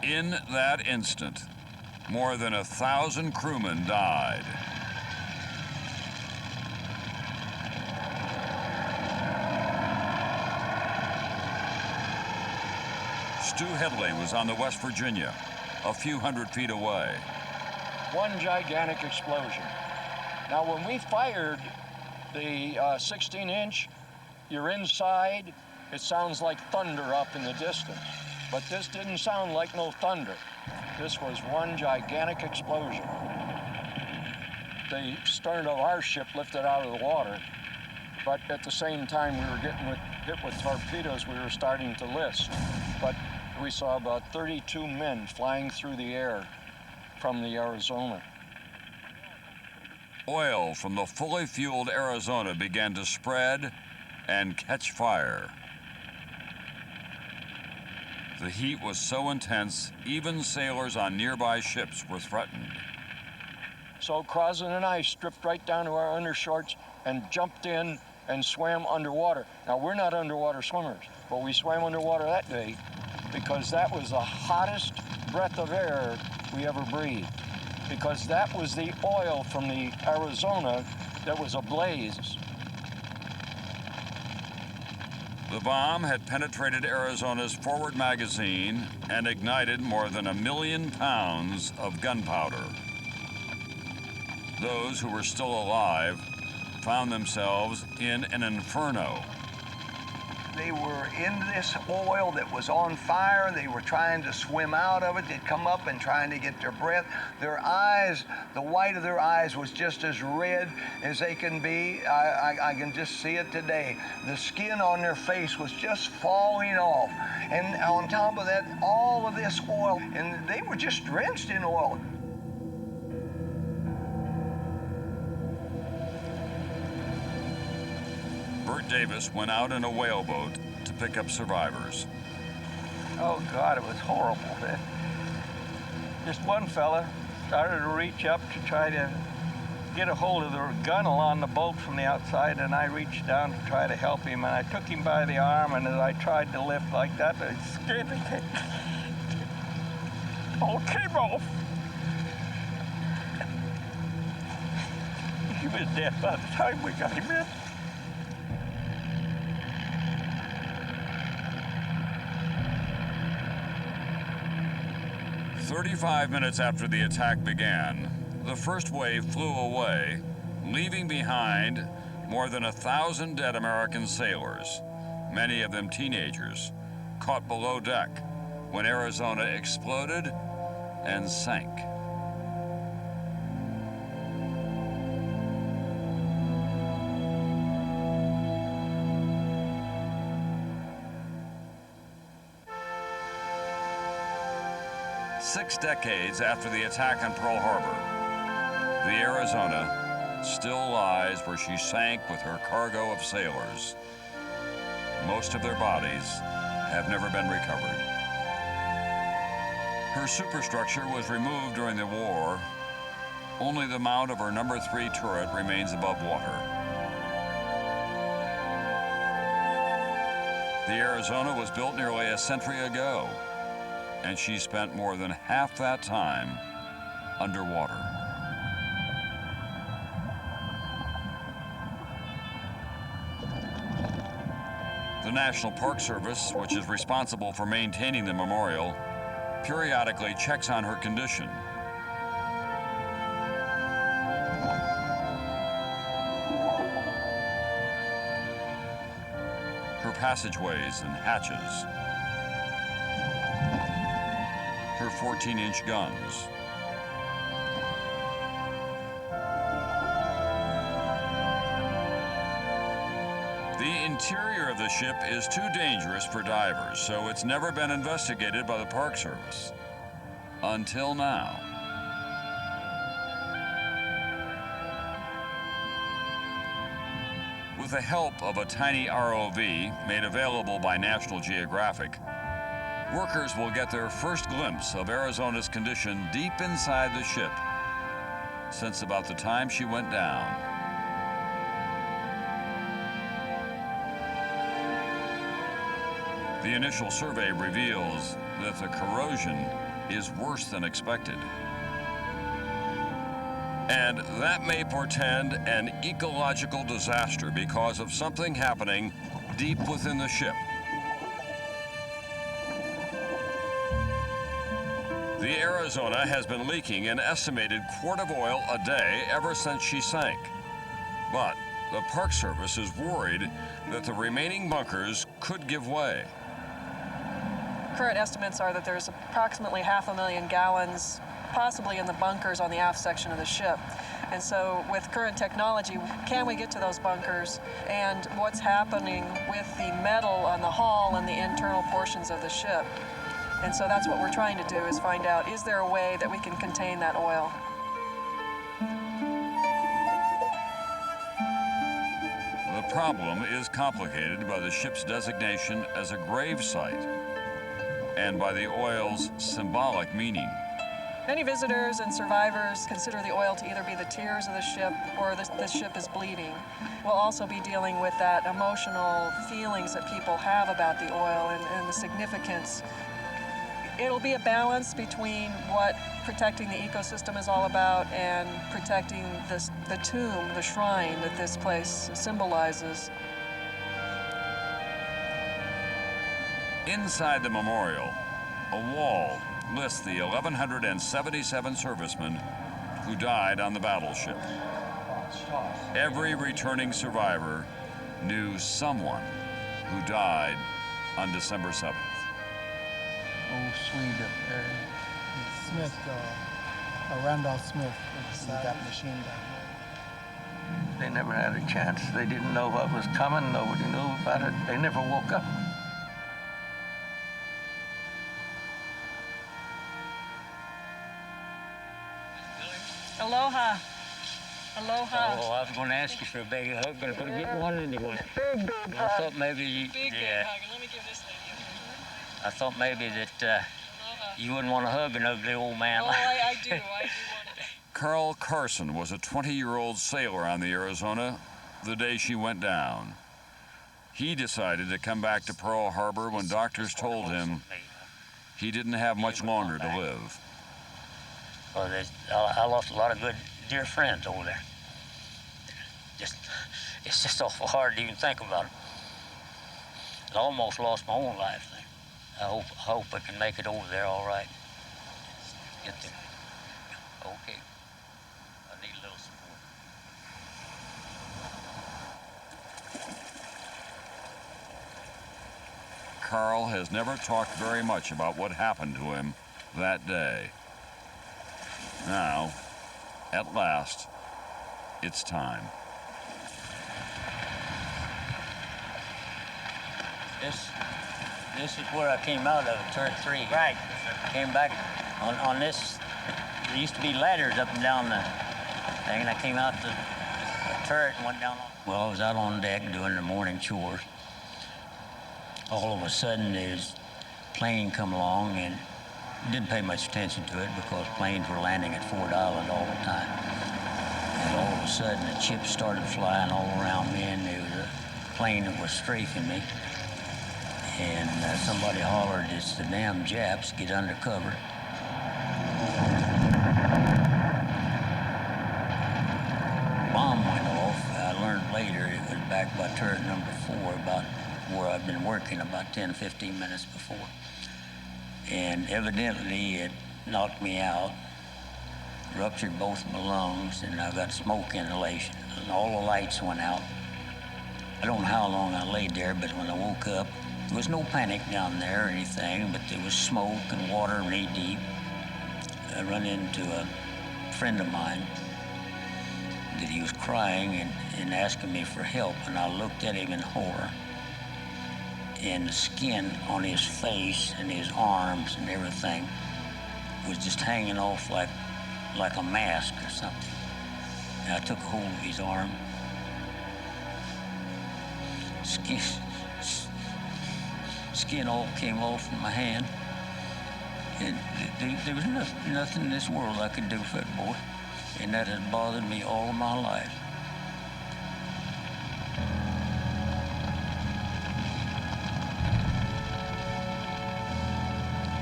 In that instant, more than 1,000 crewmen died. Stu Headley was on the West Virginia, a few hundred feet away. One gigantic explosion. Now, when we fired the 16-inch, you're inside, it sounds like thunder up in the distance. But this didn't sound like no thunder. This was one gigantic explosion. The stern of our ship lifted out of the water, but at the same time we were getting hit with torpedoes, we were starting to list. But we saw about 32 men flying through the air from the Arizona. Oil from the fully fueled Arizona began to spread and catch fire. The heat was so intense, even sailors on nearby ships were threatened. So Crosland and I stripped right down to our undershorts and jumped in and swam underwater. Now, we're not underwater swimmers, but we swam underwater that day because that was the hottest breath of air we ever breathed, because that was the oil from the Arizona that was ablaze. The bomb had penetrated Arizona's forward magazine and ignited more than 1 million pounds of gunpowder. Those who were still alive found themselves in an inferno. They were in this oil that was on fire. They were trying to swim out of it. They'd come up and trying to get their breath. Their eyes, the white of their eyes was just as red as they can be. I can just see it today. The skin on their face was just falling off. And on top of that, all of this oil, and they were just drenched in oil. Bert Davis went out in a whaleboat to pick up survivors. Oh God, it was horrible. Just one fella started to reach up to try to get a hold of the gunnel on the boat from the outside, and I reached down to try to help him, and I took him by the arm, and as I tried to lift like that, the skin all came off. He was dead by the time we got him in. 35 minutes after the attack began, the first wave flew away, leaving behind more than 1,000 dead American sailors, many of them teenagers, caught below deck when Arizona exploded and sank. Six decades after the attack on Pearl Harbor, the Arizona still lies where she sank with her cargo of sailors. Most of their bodies have never been recovered. Her superstructure was removed during the war. Only the mount of her No. 3 turret remains above water. The Arizona was built nearly a century ago. and she spent more than half that time underwater. The National Park Service, which is responsible for maintaining the memorial, periodically checks on her condition. Her passageways and hatches, her 14-inch guns. The interior of the ship is too dangerous for divers, so it's never been investigated by the Park Service. Until now. With the help of a tiny ROV made available by National Geographic, workers will get their first glimpse of Arizona's condition deep inside the ship since about the time she went down. The initial survey reveals that the corrosion is worse than expected. And that may portend an ecological disaster because of something happening deep within the ship. The Arizona has been leaking an estimated quart of oil a day ever since she sank. But the Park Service is worried that the remaining bunkers could give way. Current estimates are that there's approximately 500,000 gallons possibly in the bunkers on the aft section of the ship. And so with current technology, can we get to those bunkers? And what's happening with the metal on the hull and the internal portions of the ship? And so that's what we're trying to do, is find out, is there a way that we can contain that oil? The problem is complicated by the ship's designation as a grave site and by the oil's symbolic meaning. Many visitors and survivors consider the oil to either be the tears of the ship or the ship is bleeding. We'll also be dealing with that emotional feelings that people have about the oil and the significance. It'll be a balance between what protecting the ecosystem is all about and protecting the tomb, the shrine that this place symbolizes. Inside the memorial, a wall lists the 1,177 servicemen who died on the battleship. Every returning survivor knew someone who died on December 7th. Old Swede up there. Smith, Randolph Smith, he got machine gun. They never had a chance. They didn't know what was coming. Nobody knew about it. They never woke up. Aloha. Aloha. Oh, I was going to ask you for a big hug, but I couldn't get one anyway. I thought maybe, yeah. Let me give this lady a hug. I thought maybe that you wouldn't want to hug an ugly old man. Oh, I do. I do want to. Carl Carson was a 20-year-old sailor on the Arizona the day she went down. He decided to come back to Pearl Harbor when doctors told him he didn't have much longer to live. Well, I lost a lot of good, dear friends over there. It's just awful hard to even think about it. I almost lost my own life there. I hope I can make it over there all right. Get there. Okay. I need a little support. Carl has never talked very much about what happened to him that day. Now, at last, it's time. This is where I came out of, turret 3. Right. Came back on this. There used to be ladders up and down the thing, and I came out the turret and went down. Well, I was out on deck doing the morning chores. All of a sudden, there's a plane come along, and didn't pay much attention to it because planes were landing at Ford Island all the time. And all of a sudden, the chips started flying all around me, and there was a plane that was strafing me. and somebody hollered, "It's the damn Japs, get under cover." Bomb went off. I learned later it was back by turret number 4, about where I'd been working about 10, 15 minutes before. And evidently it knocked me out, ruptured both my lungs, and I got smoke inhalation. And all the lights went out. I don't know how long I laid there, but when I woke up, there was no panic down there or anything, but there was smoke and water knee deep. I run into a friend of mine that he was crying and asking me for help, and I looked at him in horror. And the skin on his face and his arms and everything was just hanging off like a mask or something. And I took hold of his arm. Skin all came off from my hand. And there was nothing in this world I could do for that boy. And that has bothered me all of my life.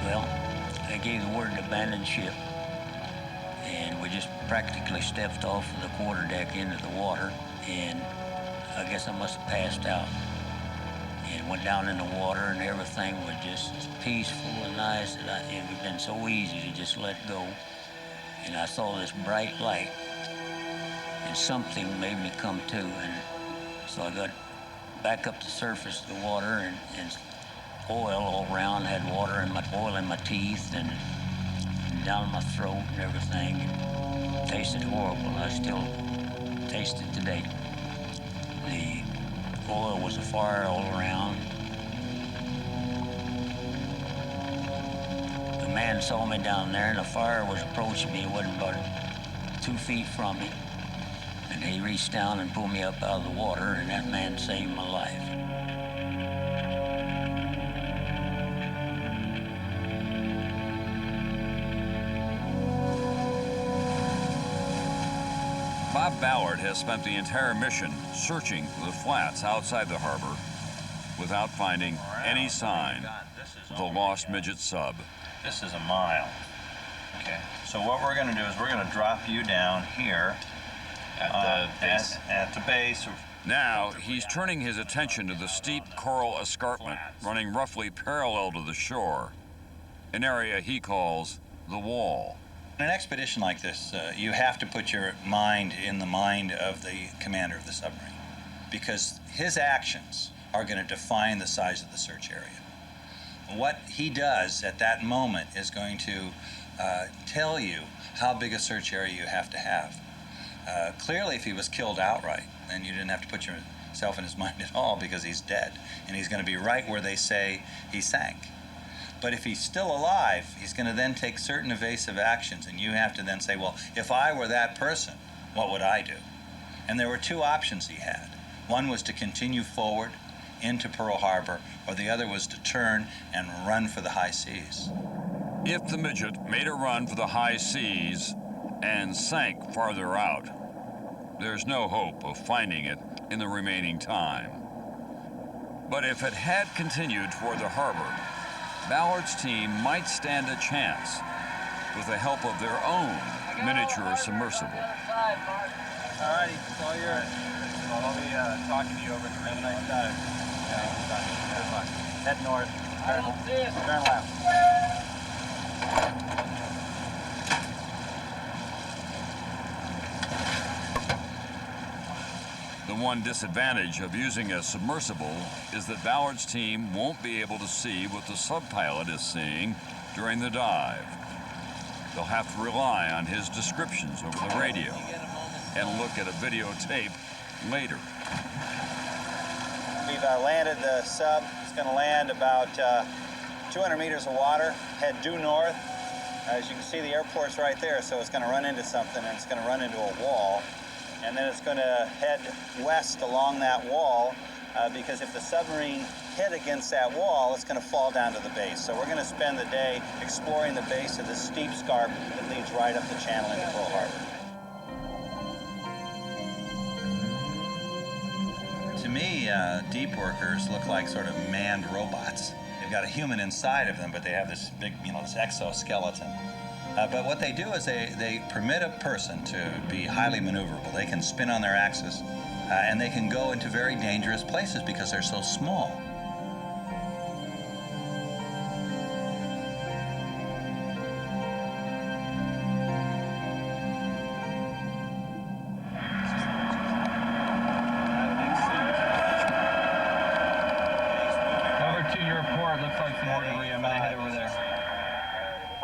Well, I gave the word to abandon ship, and we just practically stepped off of the quarterdeck into the water, and I guess I must have passed out. And went down in the water, and everything was just peaceful and nice. It would have been so easy to just let go. And I saw this bright light, and something made me come to, and so I got back up to the surface of the water, and oil all around, had oil in my teeth and down my throat and everything. It tasted horrible. I still taste it today. The oil was afire all around. The man saw me down there, and the fire was approaching me. It wasn't about 2 feet from me. And he reached down and pulled me up out of the water, and that man saved my life. Bob Ballard has spent the entire mission searching the flats outside the harbor without finding any sign of the lost midget sub. This is a mile. Okay. So what we're going to do is we're going to drop you down here at the base. Now he's turning his attention to the steep coral escarpment running roughly parallel to the shore, an area he calls the wall. In an expedition like this, you have to put your mind in the mind of the commander of the submarine, because his actions are going to define the size of the search area. What he does at that moment is going to tell you how big a search area you have to have. Clearly, if he was killed outright, then you didn't have to put yourself in his mind at all, because he's dead, and he's going to be right where they say he sank. But if he's still alive, he's going to then take certain evasive actions, and you have to then say, well, if I were that person, what would I do? And there were two options he had. One was to continue forward into Pearl Harbor, or the other was to turn and run for the high seas. If the midget made a run for the high seas and sank farther out, there's no hope of finding it in the remaining time. But if it had continued toward the harbor, Ballard's team might stand a chance with the help of their own miniature submersible. All righty, it's all yours. I'll be talking to you over the radio. Good luck. Head north. Turn left. The one disadvantage of using a submersible is that Ballard's team won't be able to see what the subpilot is seeing during the dive. They'll have to rely on his descriptions over the radio and look at a videotape later. We've landed the sub. It's going to land about 200 meters of water, head due north. As you can see, the airport's right there, so it's going to run into something, and it's going to run into a wall. And then it's going to head west along that wall, because if the submarine hit against that wall, it's going to fall down to the base. So we're going to spend the day exploring the base of this steep scarp that leads right up the channel into Pearl Harbor. To me, deep workers look like sort of manned robots. They've got a human inside of them, but they have this big, this exoskeleton. But what they do is they permit a person to be highly maneuverable. They can spin on their axis, and they can go into very dangerous places because they're so small.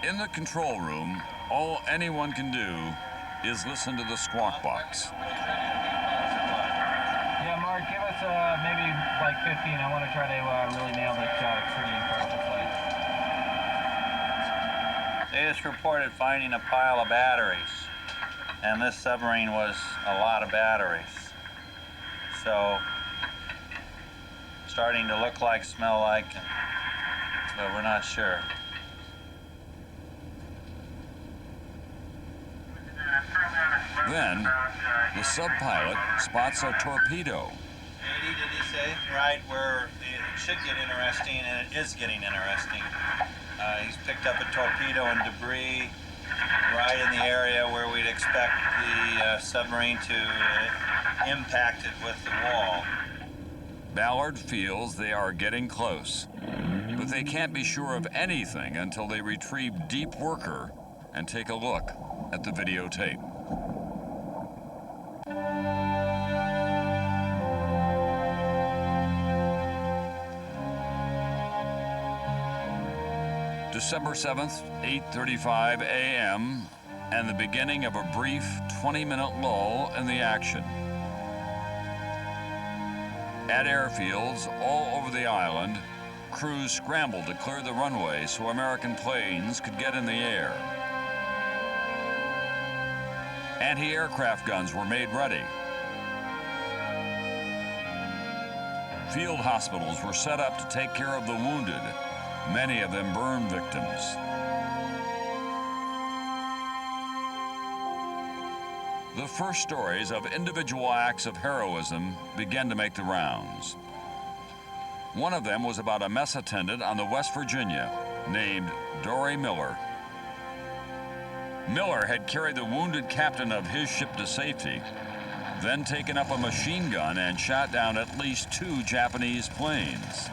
In the control room, all anyone can do is listen to the squawk box. Yeah, Mark, give us maybe like 15. I want to try to really nail this shot. It's pretty incredible flight. They just reported finding a pile of batteries, and this submarine was a lot of batteries. So, starting to look like, smell like, but we're not sure. Then, the sub-pilot spots a torpedo. 80, did he say? Right where it should get interesting, and it is getting interesting. He's picked up a torpedo and debris right in the area where we'd expect the submarine to impact it with the wall. Ballard feels they are getting close, but they can't be sure of anything until they retrieve Deep Worker and take a look at the videotape. December 7th, 8:35 a.m., and the beginning of a brief 20-minute lull in the action. At airfields all over the island, crews scrambled to clear the runway so American planes could get in the air. Anti-aircraft guns were made ready. Field hospitals were set up to take care of the wounded, many of them burn victims. The first stories of individual acts of heroism began to make the rounds. One of them was about a mess attendant on the West Virginia named Dory Miller. Miller had carried the wounded captain of his ship to safety, then taken up a machine gun and shot down at least 2 Japanese planes.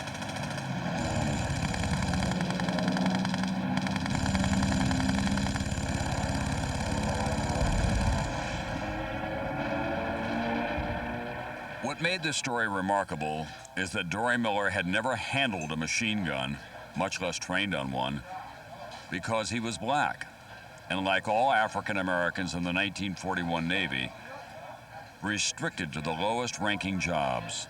What made this story remarkable is that Dory Miller had never handled a machine gun, much less trained on one, because he was black, and like all African Americans in the 1941 Navy, restricted to the lowest ranking jobs.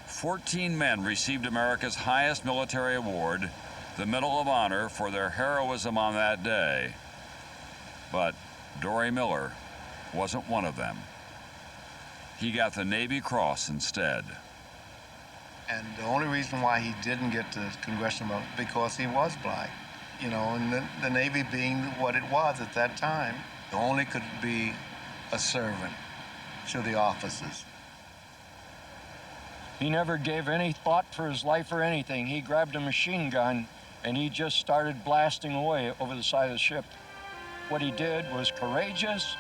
14 men received America's highest military award, the Medal of Honor, for their heroism on that day. But Dory Miller wasn't one of them. He got the Navy Cross instead. And the only reason why he didn't get the Congressional Medal, because he was black. You know, and the Navy being what it was at that time, only could be a servant to the officers. He never gave any thought for his life or anything. He grabbed a machine gun and he just started blasting away over the side of the ship. What he did was courageous,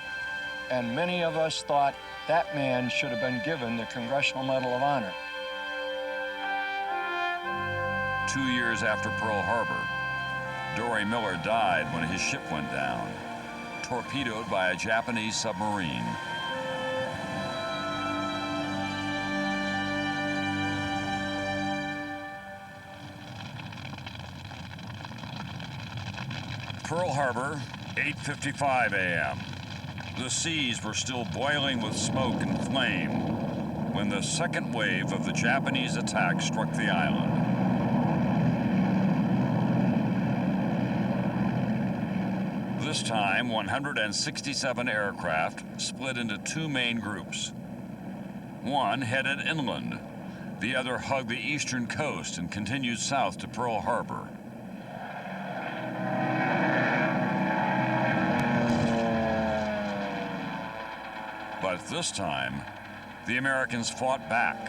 and many of us thought that man should have been given the Congressional Medal of Honor. 2 years after Pearl Harbor, Dory Miller died when his ship went down, torpedoed by a Japanese submarine. Pearl Harbor, 8:55 a.m. The seas were still boiling with smoke and flame when the second wave of the Japanese attack struck the island. This time, 167 aircraft split into 2 main groups. One headed inland, the other hugged the eastern coast and continued south to Pearl Harbor. But But this time, the Americans fought back.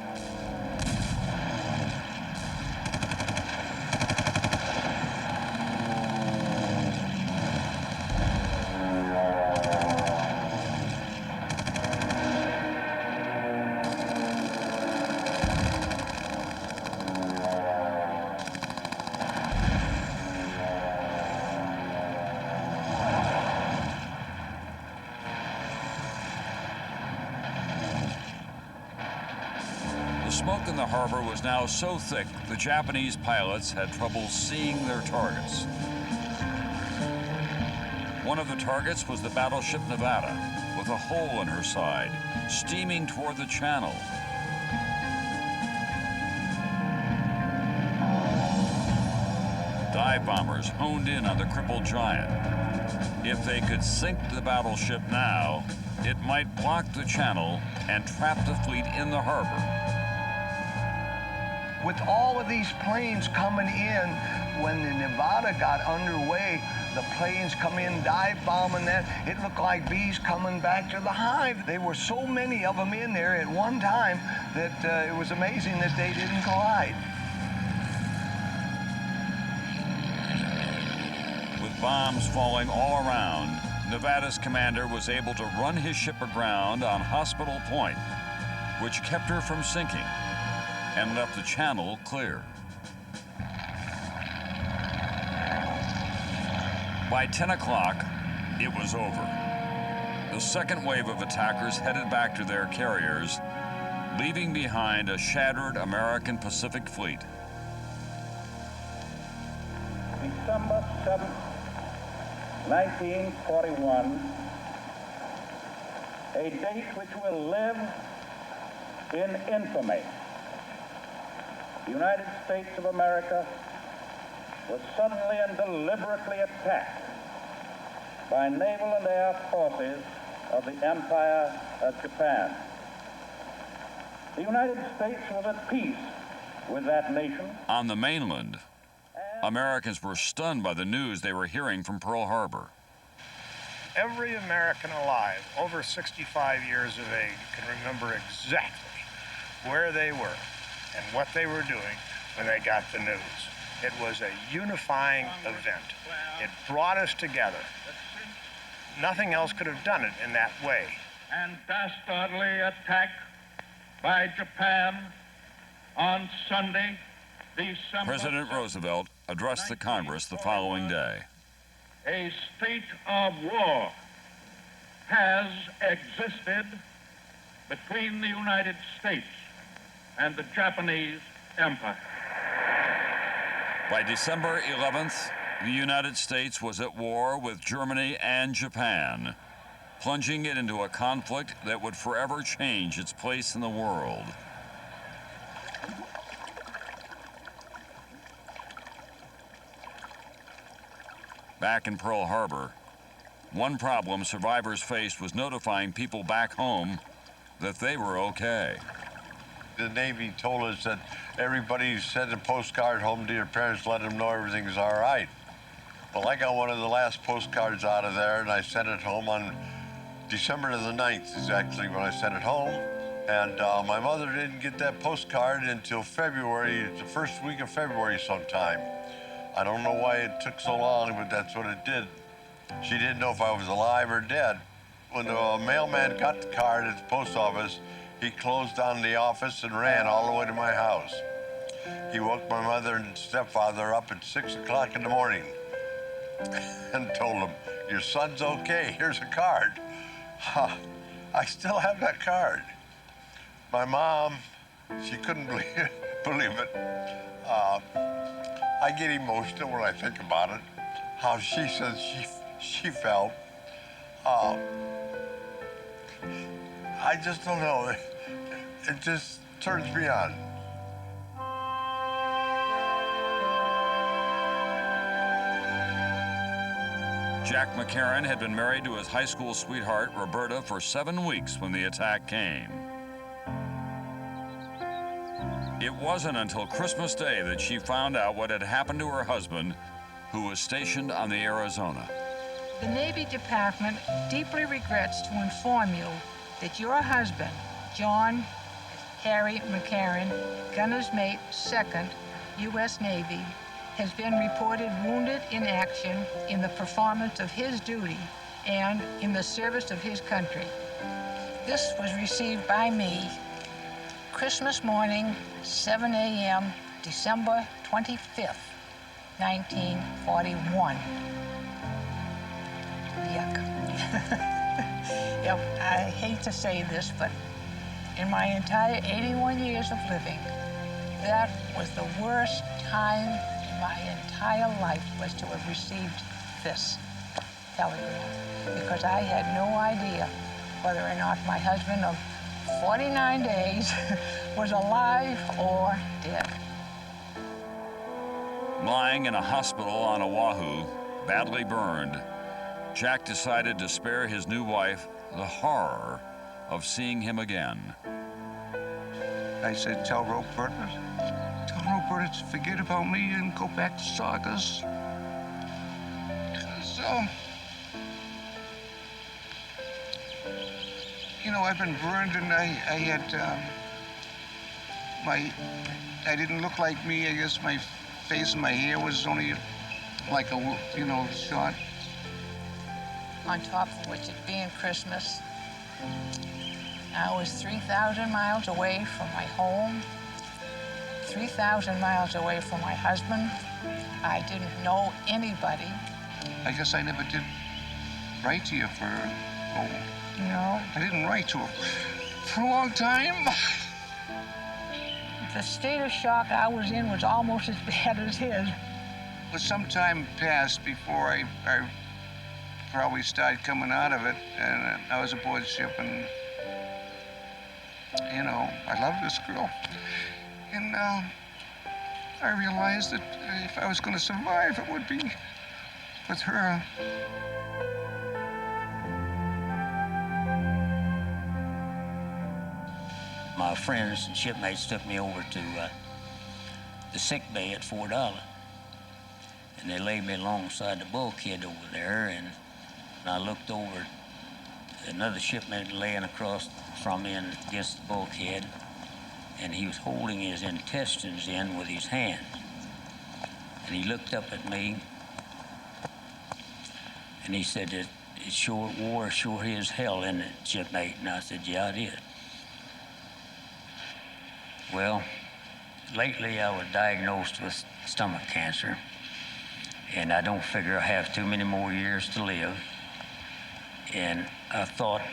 The smoke in the harbor was now so thick, the Japanese pilots had trouble seeing their targets. One of the targets was the battleship Nevada, with a hole in her side, steaming toward the channel. Dive bombers honed in on the crippled giant. If they could sink the battleship now, it might block the channel and trap the fleet in the harbor. With all of these planes coming in, when the Nevada got underway, the planes come in dive bombing that. It looked like bees coming back to the hive. There were so many of them in there at one time that it was amazing that they didn't collide. With bombs falling all around, Nevada's commander was able to run his ship aground on Hospital Point, which kept her from sinking and left the channel clear. By 10 o'clock, it was over. The second wave of attackers headed back to their carriers, leaving behind a shattered American Pacific fleet. December 7th, 1941, a date which will live in infamy. The United States of America was suddenly and deliberately attacked by naval and air forces of the Empire of Japan. The United States was at peace with that nation. On the mainland, Americans were stunned by the news they were hearing from Pearl Harbor. Every American alive over 65 years of age can remember exactly where they were and what they were doing when they got the news. It was a unifying event. It brought us together. Nothing else could have done it in that way. And dastardly attack by Japan on Sunday, December... President Roosevelt addressed the Congress the following day. A state of war has existed between the United States and the Japanese Empire. By December 11th, the United States was at war with Germany and Japan, plunging it into a conflict that would forever change its place in the world. Back in Pearl Harbor, one problem survivors faced was notifying people back home that they were okay. The Navy told us that everybody sent a postcard home to your parents, let them know everything's all right. Well, I got one of the last postcards out of there, and I sent it home on December the 9th is actually when I sent it home. And my mother didn't get that postcard until February, the first week of February sometime. I don't know why it took so long, but that's what it did. She didn't know if I was alive or dead. When the mailman got the card at the post office, he closed down the office and ran all the way to my house. He woke my mother and stepfather up at 6 o'clock in the morning and told them, "Your son's okay, here's a card." I still have that card. My mom, she couldn't believe it. I get emotional when I think about it, how she says she felt. I just don't know. It just turns me on. Jack McCarran had been married to his high school sweetheart, Roberta, for 7 weeks when the attack came. It wasn't until Christmas Day that she found out what had happened to her husband, who was stationed on the Arizona. The Navy Department deeply regrets to inform you that your husband, John Harry McCarran, gunner's mate, 2nd, U.S. Navy, has been reported wounded in action in the performance of his duty and in the service of his country. This was received by me Christmas morning, 7 a.m., December 25th, 1941. Yuck. Yep, I hate to say this, but in my entire 81 years of living, that was the worst time in my entire life, was to have received this telegram, because I had no idea whether or not my husband of 49 days was alive or dead. Lying in a hospital on Oahu, badly burned, Jack decided to spare his new wife the horror of seeing him again. I said, tell Roberta to forget about me and go back to Saugus. Because, you know, I've been burned, and I had, I didn't look like me. I guess my face and my hair was only like a, you know, shot. On top of which, it being Christmas, I was 3,000 miles away from my home, 3,000 miles away from my husband. I didn't know anybody. I guess I never did write to you for, No. I didn't write to her for a long time. The state of shock I was in was almost as bad as his. But some time passed before I probably started coming out of it, and I was aboard ship, and you know, I loved this girl, and I realized that if I was going to survive, it would be with her. My friends and shipmates took me over to the sick bay at Fort Island, and they laid me alongside the bulkhead over there, and I looked over, another shipmate laying across from me against the bulkhead, and he was holding his intestines in with his hand. And he looked up at me, and he said, "It sure, war sure is hell, isn't it, shipmate?" And I said, "Yeah, it is." Well, lately I was diagnosed with stomach cancer, and I don't figure I have too many more years to live. And I thought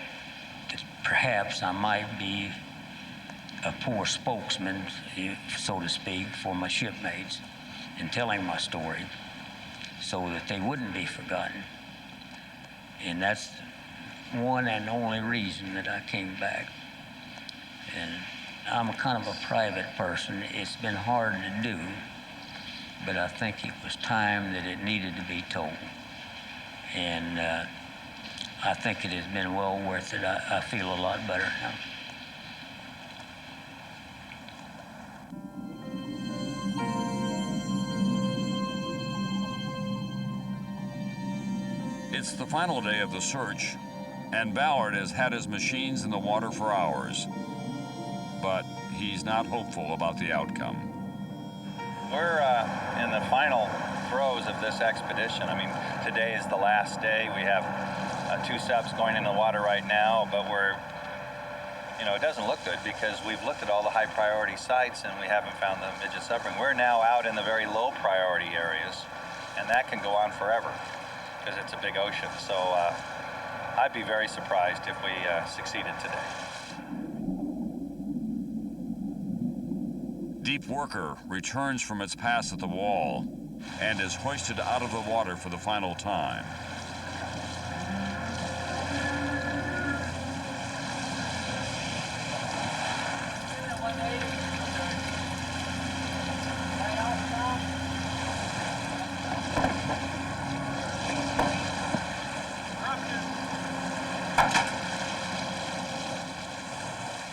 that perhaps I might be a poor spokesman, so to speak, for my shipmates in telling my story so that they wouldn't be forgotten. And that's one and only reason that I came back. And I'm kind of a private person. It's been hard to do, but I think it was time that it needed to be told. And I think it has been well worth it. I feel a lot better now. It's the final day of the search, and Ballard has had his machines in the water for hours. But he's not hopeful about the outcome. We're in the final throes of this expedition. I mean, today is the last day. We have 2 subs going in the water right now, but it doesn't look good because we've looked at all the high priority sites and we haven't found the midget submarine. We're now out in the very low priority areas, and that can go on forever because it's a big ocean. So I'd be very surprised if we succeeded today. Deep Worker returns from its pass at the wall and is hoisted out of the water for the final time.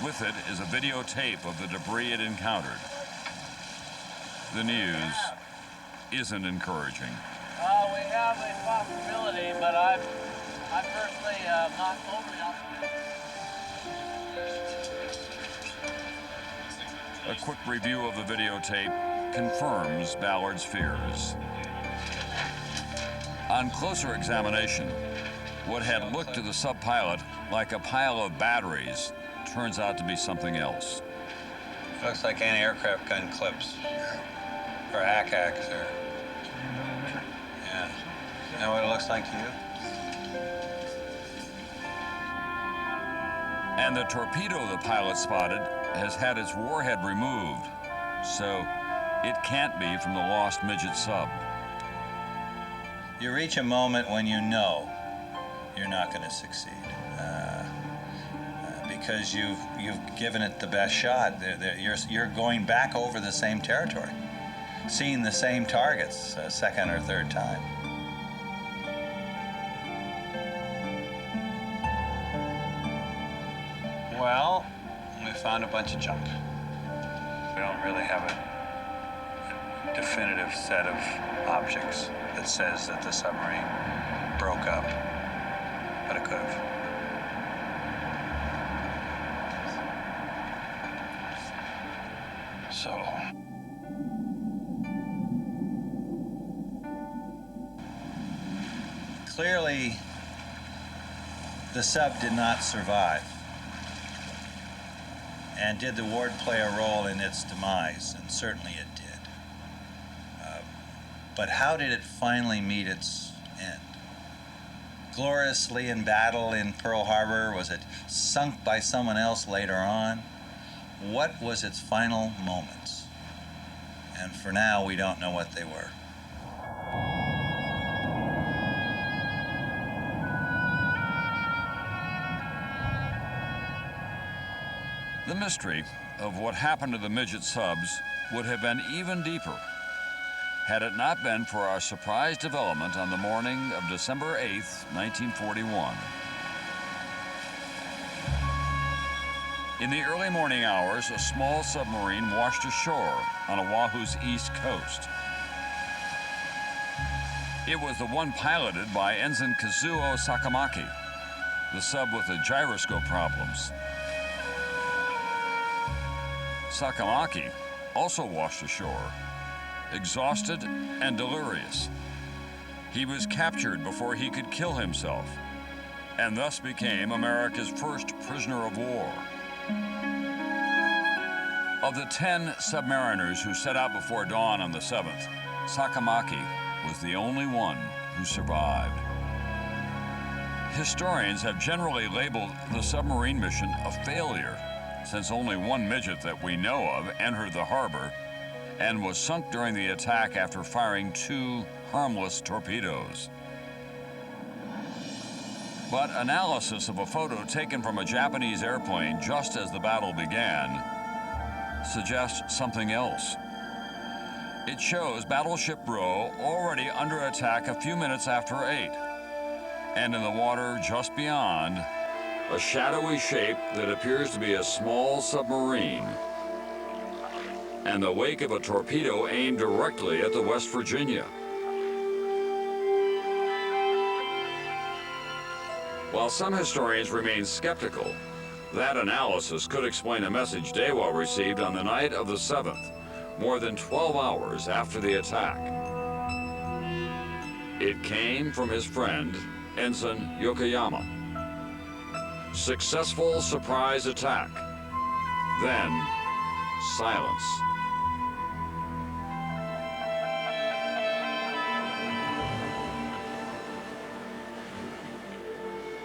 With it is a videotape of the debris it encountered. The news isn't encouraging. We have a possibility, but I personally not overly optimistic. A quick review of the videotape confirms Ballard's fears. On closer examination, what had looked to the sub-pilot like a pile of batteries turns out to be something else. Looks like anti-aircraft gun clips. Or ACACs, or... Yeah. You know what it looks like to you? And the torpedo the pilot spotted has had its warhead removed, so it can't be from the lost midget sub. You reach a moment when you know you're not going to succeed. Because you've given it the best shot. You're going back over the same territory, seeing the same targets a second or third time. Well, we found a bunch of junk. We don't really have a definitive set of objects that says that the submarine broke up, but it could have. So, clearly, the sub did not survive. And did the Ward play a role in its demise? And certainly it did. But how did it finally meet its end? Gloriously in battle in Pearl Harbor? Was it sunk by someone else later on? What was its final moments? And for now, we don't know what they were. The mystery of what happened to the midget subs would have been even deeper had it not been for our surprise development on the morning of December 8th, 1941. In the early morning hours, a small submarine washed ashore on Oahu's east coast. It was the one piloted by Ensign Kazuo Sakamaki, the sub with the gyroscope problems. Sakamaki also washed ashore, exhausted and delirious. He was captured before he could kill himself, and thus became America's first prisoner of war. Of the 10 submariners who set out before dawn on the 7th, Sakamaki was the only one who survived. Historians have generally labeled the submarine mission a failure, since only one midget that we know of entered the harbor and was sunk during the attack after firing 2 harmless torpedoes. But analysis of a photo taken from a Japanese airplane just as the battle began suggests something else. It shows Battleship Roe already under attack a few minutes after 8, and in the water just beyond, a shadowy shape that appears to be a small submarine, and the wake of a torpedo aimed directly at the West Virginia. While some historians remain skeptical, that analysis could explain a message Dewa received on the night of the 7th, more than 12 hours after the attack. It came from his friend, Ensign Yokoyama. Successful surprise attack. Then, silence.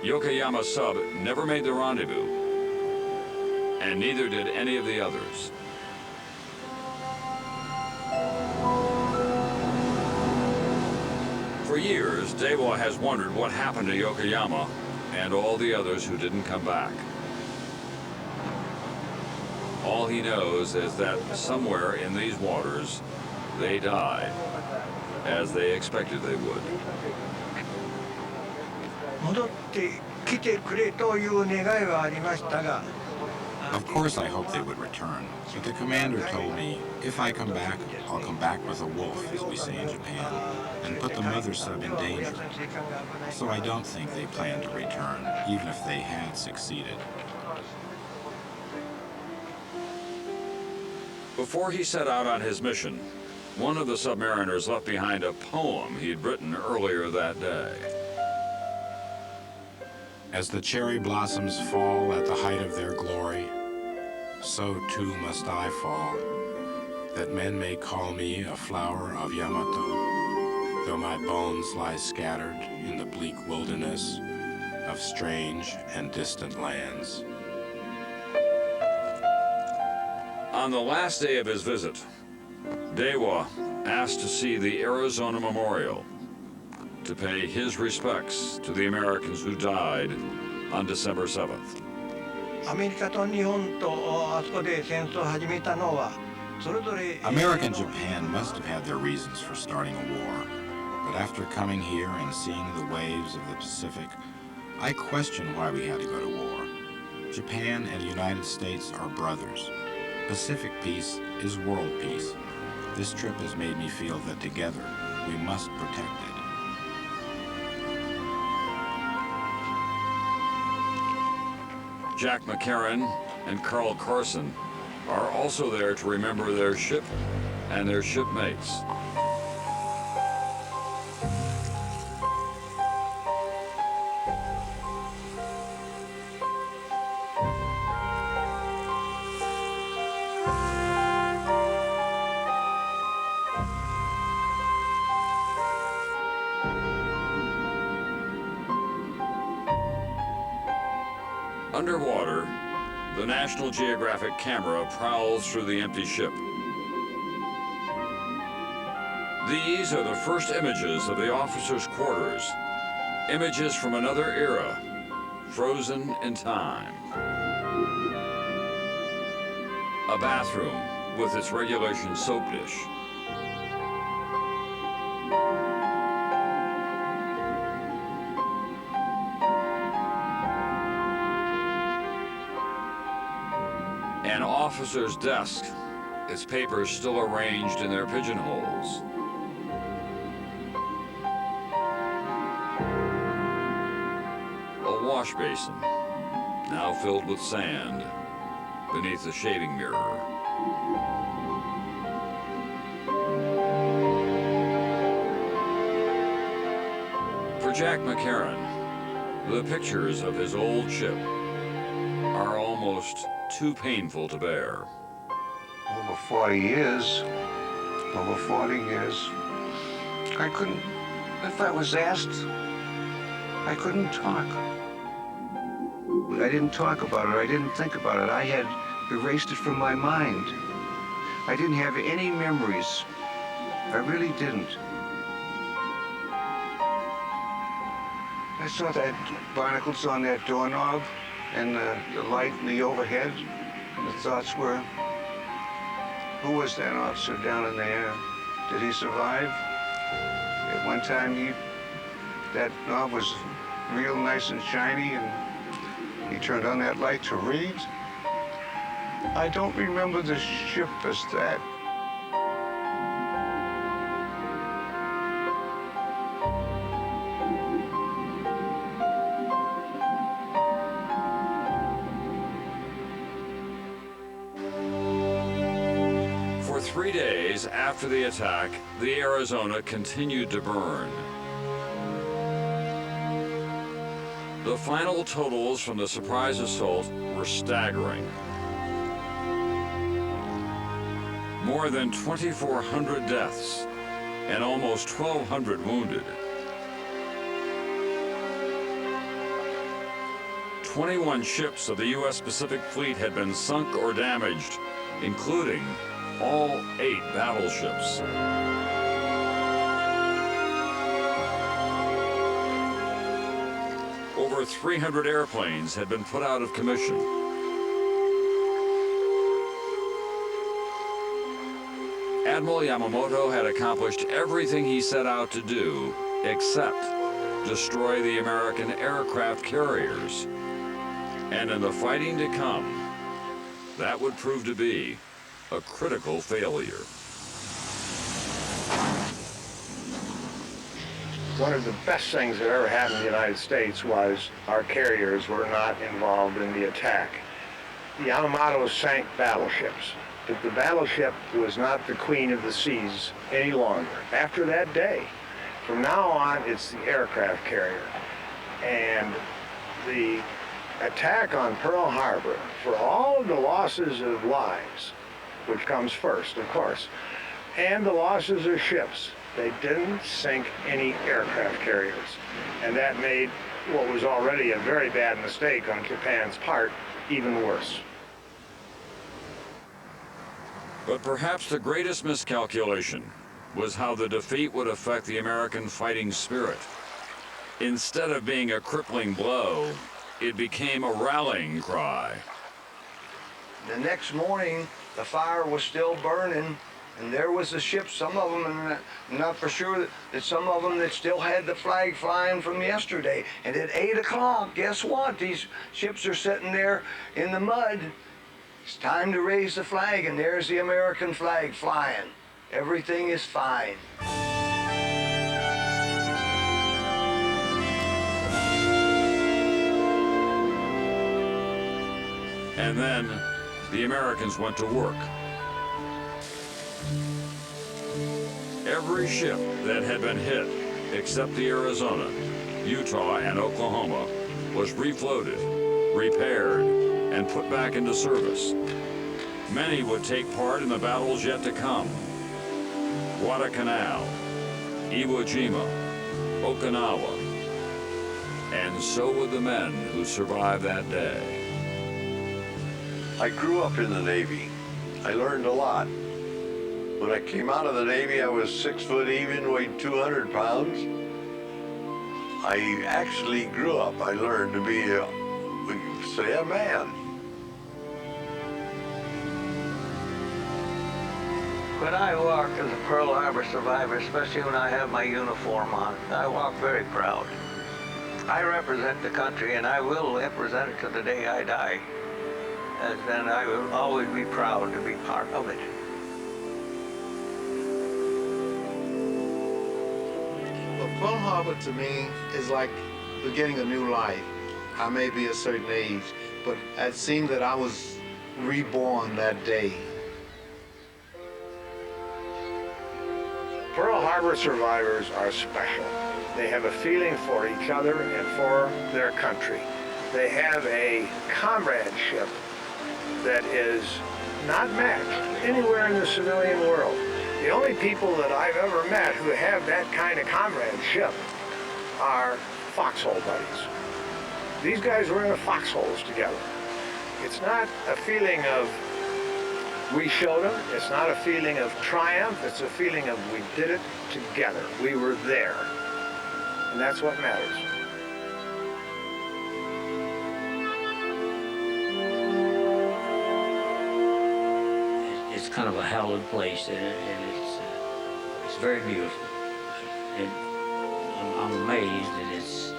Yokoyama sub never made the rendezvous, and neither did any of the others. For years, Dewa has wondered what happened to Yokoyama and all the others who didn't come back. All he knows is that somewhere in these waters, they died, as they expected they would. Of course I hoped they would return, but the commander told me, if I come back, I'll come back with a wolf, as we say in Japan, and put the mother sub in danger. So I don't think they plan to return, even if they had succeeded. Before he set out on his mission, one of the submariners left behind a poem he'd written earlier that day. As the cherry blossoms fall at the height of their glory, so too must I fall, that men may call me a flower of Yamato, though my bones lie scattered in the bleak wilderness of strange and distant lands. On the last day of his visit, Dewa asked to see the Arizona Memorial to pay his respects to the Americans who died on December 7th. アメリカと日本とあそこで戦争を始めたのはそれぞれ America and Japan must have had their reasons for starting a war, but after coming here and seeing the waves of the Pacific, I question why we had to go to war. Japan and the United States are brothers. Pacific peace is world peace. This trip has made me feel that together we must protect it. Jack McCarran and Carl Carson are also there to remember their ship and their shipmates. Underwater, the National Geographic camera prowls through the empty ship. These are the first images of the officers' quarters, images from another era, frozen in time. A bathroom with its regulation soap dish. An officer's desk, its papers still arranged in their pigeonholes. A wash basin, now filled with sand, beneath the shaving mirror. For Jack McCarran, the pictures of his old ship are almost too painful to bear. Over 40 years, I couldn't, if I was asked, I couldn't talk. I didn't talk about it, I didn't think about it. I had erased it from my mind. I didn't have any memories. I really didn't. I saw that barnacles on that doorknob and the light in the overhead. And the thoughts were, who was that officer down in there? Did he survive? At one time, that knob was real nice and shiny, and he turned on that light to read. I don't remember the ship as that. For 3 days after the attack, the Arizona continued to burn. The final totals from the surprise assault were staggering. More than 2,400 deaths and almost 1,200 wounded. 21 ships of the U.S. Pacific Fleet had been sunk or damaged, including all 8 battleships. Over 300 airplanes had been put out of commission. Admiral Yamamoto had accomplished everything he set out to do, except destroy the American aircraft carriers. And in the fighting to come, that would prove to be a critical failure. One of the best things that ever happened in the United States was our carriers were not involved in the attack. The Yamamoto sank battleships. that the battleship was not the queen of the seas any longer. After that day, from now on, it's the aircraft carrier. And the attack on Pearl Harbor, for all of the losses of lives, which comes first, of course, and the losses of ships, they didn't sink any aircraft carriers. And that made what was already a very bad mistake on Japan's part even worse. But perhaps the greatest miscalculation was how the defeat would affect the American fighting spirit. Instead of being a crippling blow, it became a rallying cry. The next morning, the fire was still burning, and there was the ships, some of them, and I'm not for sure that some of them that still had the flag flying from yesterday. And at 8 o'clock, guess what? These ships are sitting there in the mud. It's time to raise the flag, and there's the American flag flying. Everything is fine. And then the Americans went to work. Every ship that had been hit, except the Arizona, Utah, and Oklahoma, was refloated, repaired, and put back into service. Many would take part in the battles yet to come. Guadalcanal, Iwo Jima, Okinawa, and so would the men who survived that day. I grew up in the Navy. I learned a lot. When I came out of the Navy, I was 6 foot even, weighed 200 pounds. I actually grew up. I learned to be, we could say, a man. When I walk as a Pearl Harbor survivor, especially when I have my uniform on, I walk very proud. I represent the country, and I will represent it to the day I die. And I will always be proud to be part of it. Well, Pearl Harbor to me is like beginning a new life. I may be a certain age, but it seemed that I was reborn that day. Pearl Harbor survivors are special. They have a feeling for each other and for their country. They have a comradeship that is not matched anywhere in the civilian world. The only people that I've ever met who have that kind of comradeship are foxhole buddies. These guys were in the foxholes together. It's not a feeling of we showed them. It's not a feeling of triumph. It's a feeling of we did it together. We were there. And that's what matters. It's kind of a hallowed place, and it's very beautiful. And I'm amazed that it's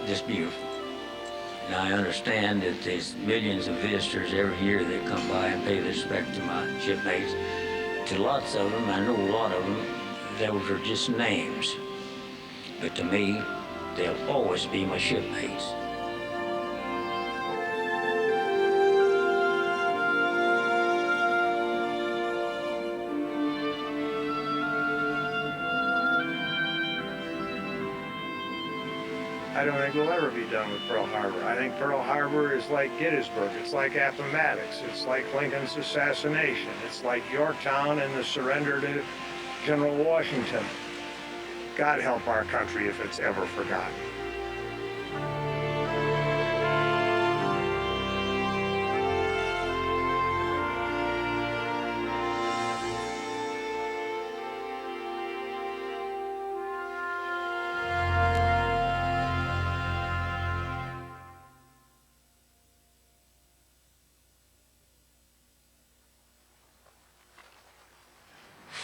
this beautiful. And I understand that there's millions of visitors every year that come by and pay respect to my shipmates. To lots of them, I know a lot of them, those are just names. But to me, they'll always be my shipmates. I don't think we'll ever be done with Pearl Harbor. I think Pearl Harbor is like Gettysburg. It's like Appomattox. It's like Lincoln's assassination. It's like Yorktown and the surrender to General Washington. God help our country if it's ever forgotten.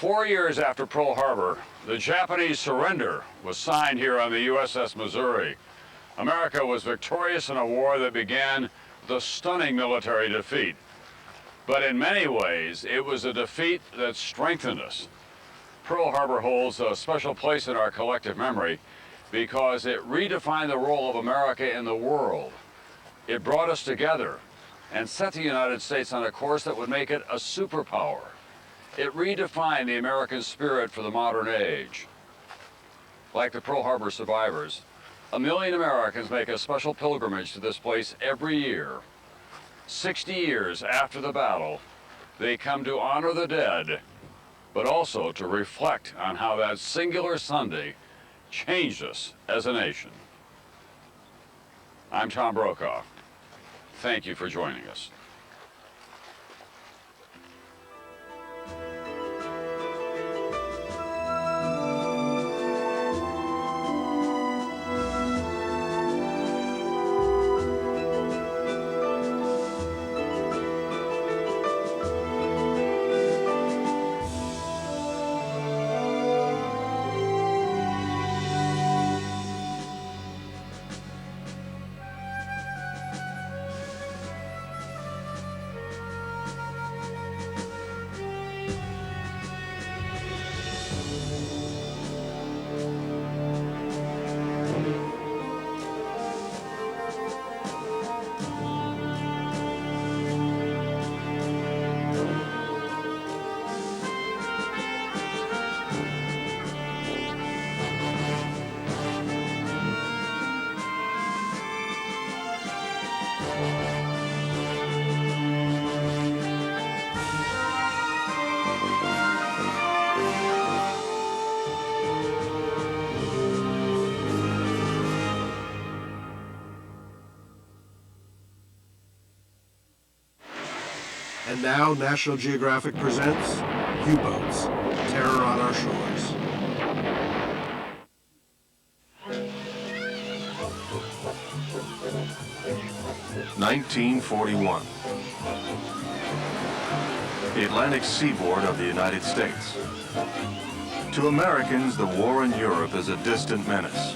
Four years after Pearl Harbor, the Japanese surrender was signed here on the USS Missouri. America was victorious in a war that began with a stunning military defeat. But in many ways, it was a defeat that strengthened us. Pearl Harbor holds a special place in our collective memory because it redefined the role of America in the world. It brought us together, and set the United States on a course that would make it a superpower. It redefined the American spirit for the modern age. Like the Pearl Harbor survivors, 1 million Americans make a special pilgrimage to this place every year. 60 years after the battle, they come to honor the dead, but also to reflect on how that singular Sunday changed us as a nation. I'm Tom Brokaw. Thank you for joining us. And now National Geographic presents U-Boats, Terror on Our Shores. (1941). The Atlantic seaboard of the United States. To Americans, the war in Europe is a distant menace,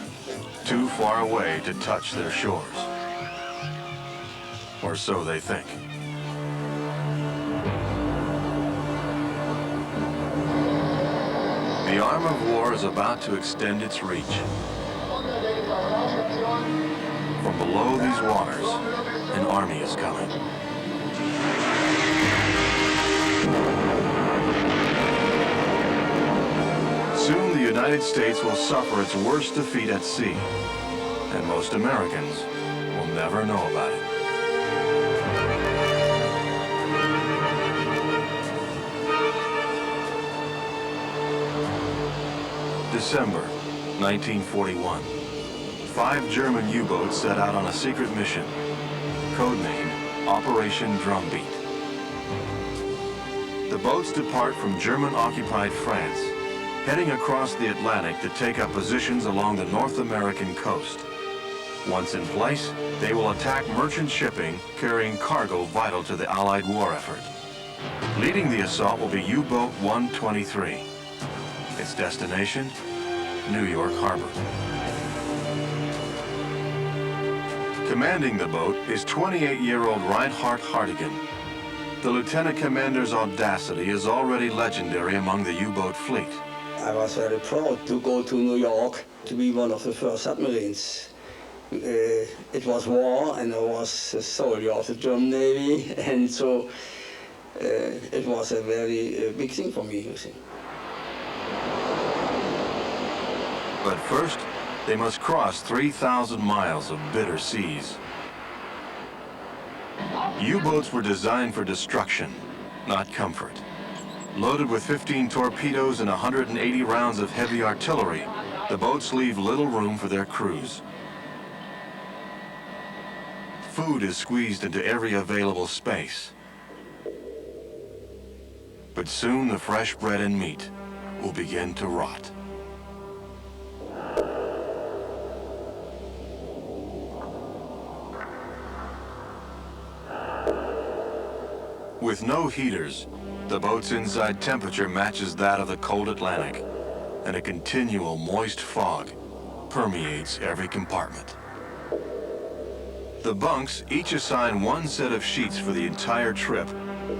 too far away to touch their shores. Or so they think. The arm of war is about to extend its reach. From below these waters, an army is coming. Soon the United States will suffer its worst defeat at sea, and most Americans will never know about it. December 1941. 5 German U-boats set out on a secret mission, codenamed Operation Drumbeat. The boats depart from German-occupied France, heading across the Atlantic to take up positions along the North American coast. Once in place, they will attack merchant shipping carrying cargo vital to the Allied war effort. Leading the assault will be U-Boat 123. Its destination, New York Harbor. Commanding the boat is 28-year-old Reinhard Hartigan. The lieutenant commander's audacity is already legendary among the U-boat fleet. I was very proud to go to New York to be one of the first submarines. It was war, and I was a soldier of the German Navy, and so it was a very big thing for me, you see. But first, they must cross 3,000 miles of bitter seas. U-boats were designed for destruction, not comfort. Loaded with 15 torpedoes and 180 rounds of heavy artillery, the boats leave little room for their crews. Food is squeezed into every available space. But soon the fresh bread and meat will begin to rot. With no heaters, the boat's inside temperature matches that of the cold Atlantic, and a continual moist fog permeates every compartment. The bunks each assign one set of sheets for the entire trip,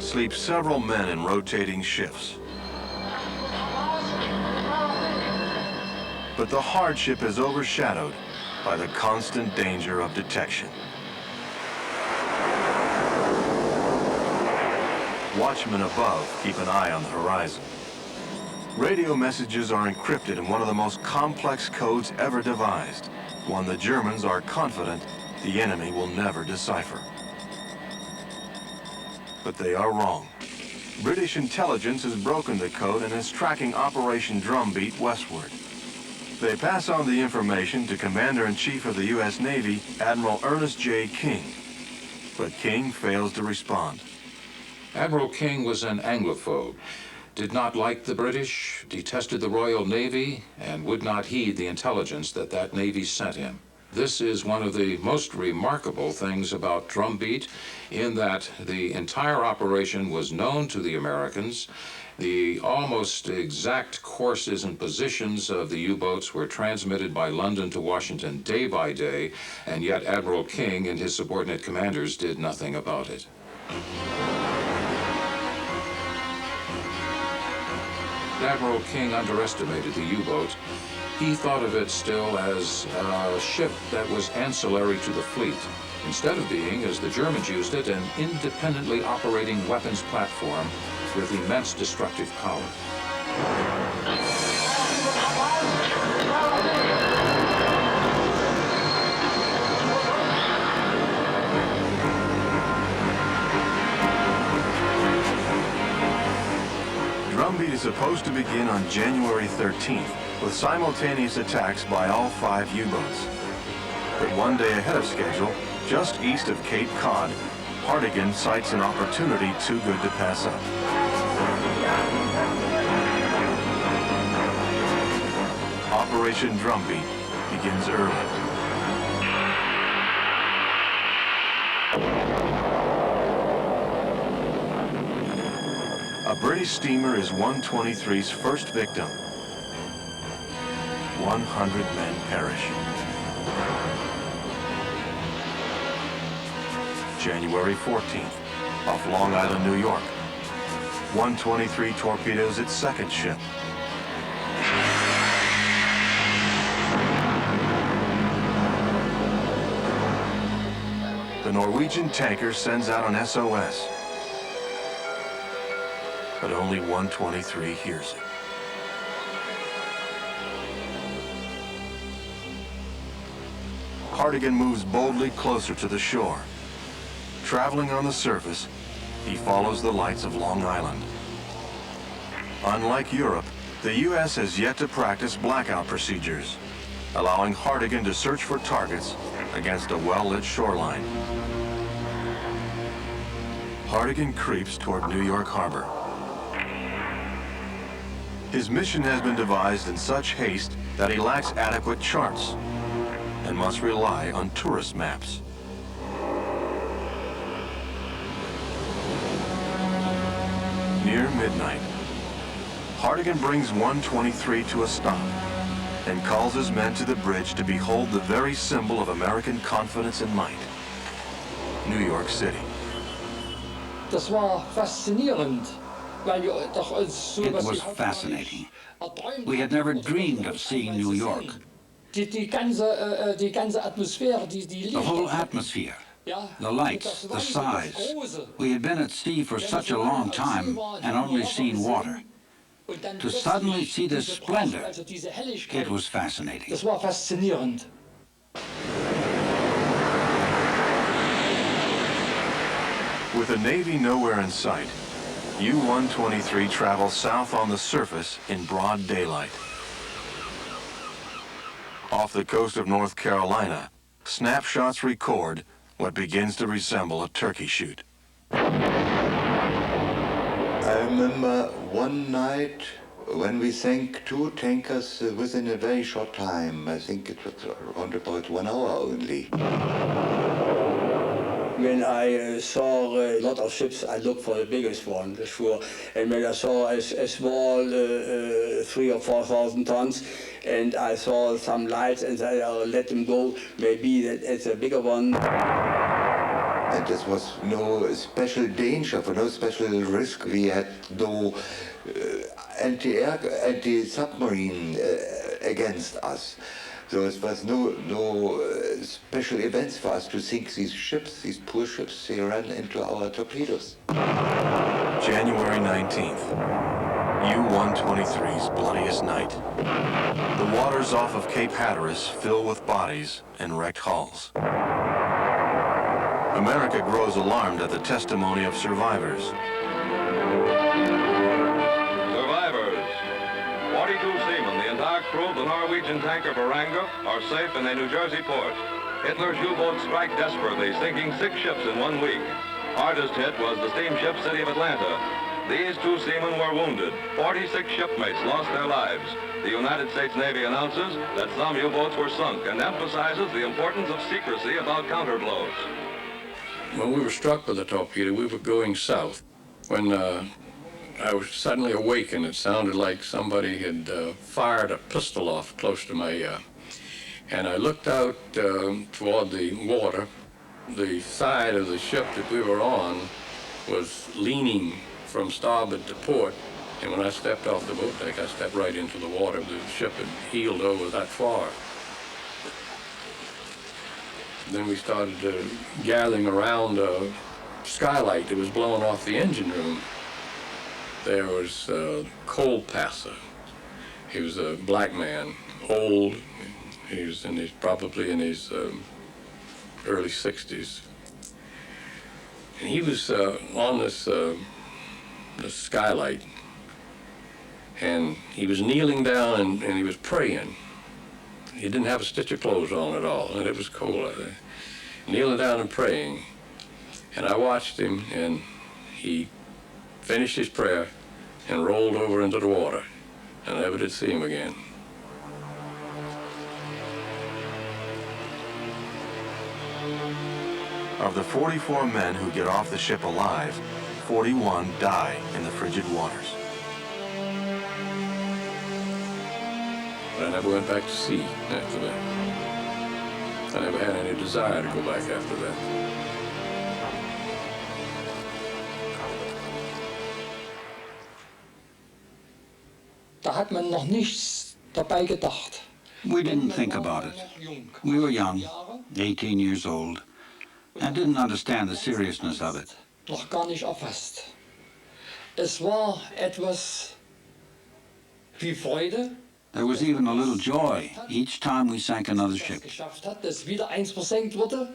sleep several men in rotating shifts. But the hardship is overshadowed by the constant danger of detection. Watchmen above keep an eye on the horizon. Radio messages are encrypted in one of the most complex codes ever devised, one the Germans are confident the enemy will never decipher. But they are wrong. British intelligence has broken the code and is tracking Operation Drumbeat westward. They pass on the information to Commander-in-Chief of the U.S. Navy, Admiral Ernest J. King. But King fails to respond. Admiral King was an Anglophobe, did not like the British, detested the Royal Navy, and would not heed the intelligence that that Navy sent him. This is one of the most remarkable things about Drumbeat, in that the entire operation was known to the Americans. The almost exact courses and positions of the U-boats were transmitted by London to Washington day by day, and yet Admiral King and his subordinate commanders did nothing about it. Admiral King underestimated the U-boat. He thought of it still as a ship that was ancillary to the fleet, instead of being, as the Germans used it, an independently operating weapons platform with immense destructive power. Drumbeat is supposed to begin on January 13th, with simultaneous attacks by all 5 U-boats. But one day ahead of schedule, just east of Cape Cod, Hartigan sights an opportunity too good to pass up. Operation Drumbeat begins early. A British steamer is 123's first victim. 100 men perish. January 14th, off Long Island, New York. 123 torpedoes its second ship. The Norwegian tanker sends out an SOS. But only 123 hears it. Hartigan moves boldly closer to the shore. Traveling on the surface, he follows the lights of Long Island. Unlike Europe, the U.S. has yet to practice blackout procedures, allowing Hartigan to search for targets against a well-lit shoreline. Hartigan creeps toward New York Harbor. His mission has been devised in such haste that he lacks adequate charts and must rely on tourist maps. Near midnight, Hartigan brings 123 to a stop and calls his men to the bridge to behold the very symbol of American confidence and might, New York City. Das war faszinierend. It was fascinating. We had never dreamed of seeing New York. The whole atmosphere, the lights, the size. We had been at sea for such a long time and only seen water. To suddenly see this splendor, it was fascinating. Das war faszinierend. With the Navy nowhere in sight, U-123 travels south on the surface in broad daylight. Off the coast of North Carolina, snapshots record what begins to resemble a turkey shoot. I remember one night when we sank 2 tankers within a very short time. I think it was around about 1 hour only. When I saw a lot of ships, I looked for the biggest one, the sure. And when I saw a small 3,000 or 4,000 tons, and I saw some lights, and I let them go. Maybe that it's a bigger one. And there was no special danger, for no special risk. We had no anti-submarine against us. So it was no special events for us to sink these ships, these poor ships. They ran into our torpedoes. January 19th, U-123's bloodiest night. The waters off of Cape Hatteras fill with bodies and wrecked hulls. America grows alarmed at the testimony of survivors. Survivors. 42 seamen, the entire crew of the Norwegian tanker Varanga, are safe in a New Jersey port. Hitler's U-boats strike desperately, sinking 6 ships in 1 week. Hardest hit was the steamship City of Atlanta. These 2 seamen were wounded. 46 shipmates lost their lives. The United States Navy announces that some U-boats were sunk and emphasizes the importance of secrecy about counterblows. When we were struck with the torpedo, we were going south. When I was suddenly awakened, it sounded like somebody had fired a pistol off close to my and I looked out toward the water. The side of the ship that we were on was leaning from starboard to port, and when I stepped off the boat deck, I stepped right into the water. The ship had heeled over that far. Then we started gathering around a skylight that was blowing off the engine room. There was Cole Passer. He was a black man, old. He was probably in his early 60s. And he was on this skylight, and he was kneeling down and he was praying. He didn't have a stitch of clothes on at all, and it was cold. Kneeling down and praying. And I watched him, and he finished his prayer and rolled over into the water. And I never did see him again. Of the 44 men who get off the ship alive, 41 die in the frigid waters. But I never went back to sea after that. I never had any desire to go back after that. Da hat man noch nichts dabei gedacht. We didn't think about it. We were young, 18 years old, and didn't understand the seriousness of it. Noch gar nicht erfasst. Es war etwas wie Freude. There was even a little joy each time we sank another ship. Geschafft hat, dass wieder eins versenkt wurde.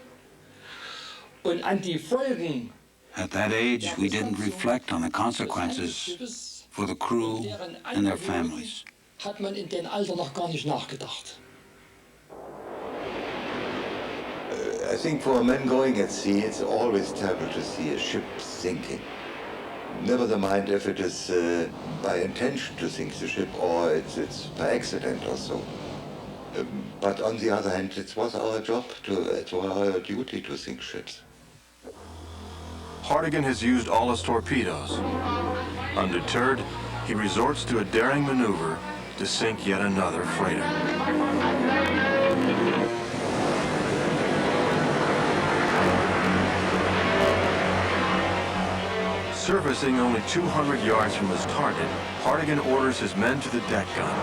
Und an die Folgen. At that age, we didn't reflect on the consequences for the crew and their families. Hat man in dem Alter noch gar nicht nachgedacht. I think for a man going at sea, it's always terrible to see a ship sinking. Never mind if it is by intention to sink the ship or it's by accident or so. But on the other hand, it was our job, it was our duty to sink ships. Hartigan has used all his torpedoes. Undeterred, he resorts to a daring maneuver to sink yet another freighter. Surfacing only 200 yards from his target, Hartigan orders his men to the deck gun.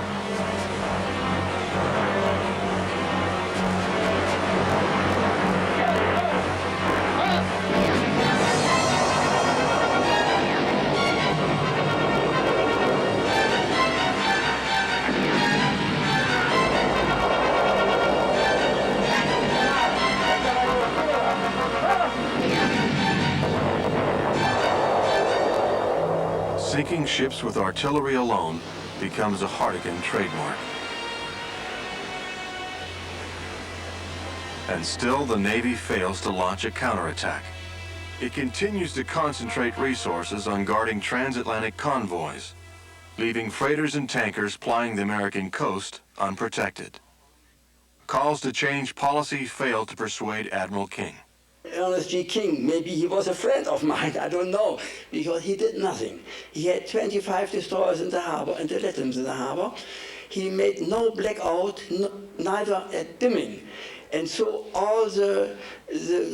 Sinking ships with artillery alone becomes a Hartigan trademark. And still, the Navy fails to launch a counterattack. It continues to concentrate resources on guarding transatlantic convoys, leaving freighters and tankers plying the American coast unprotected. Calls to change policy failed to persuade Admiral King. Ernest G. King, maybe he was a friend of mine, I don't know, because he did nothing. He had 25 destroyers in the harbor and they let him in the harbor. he made no blackout, neither at dimming. And so all the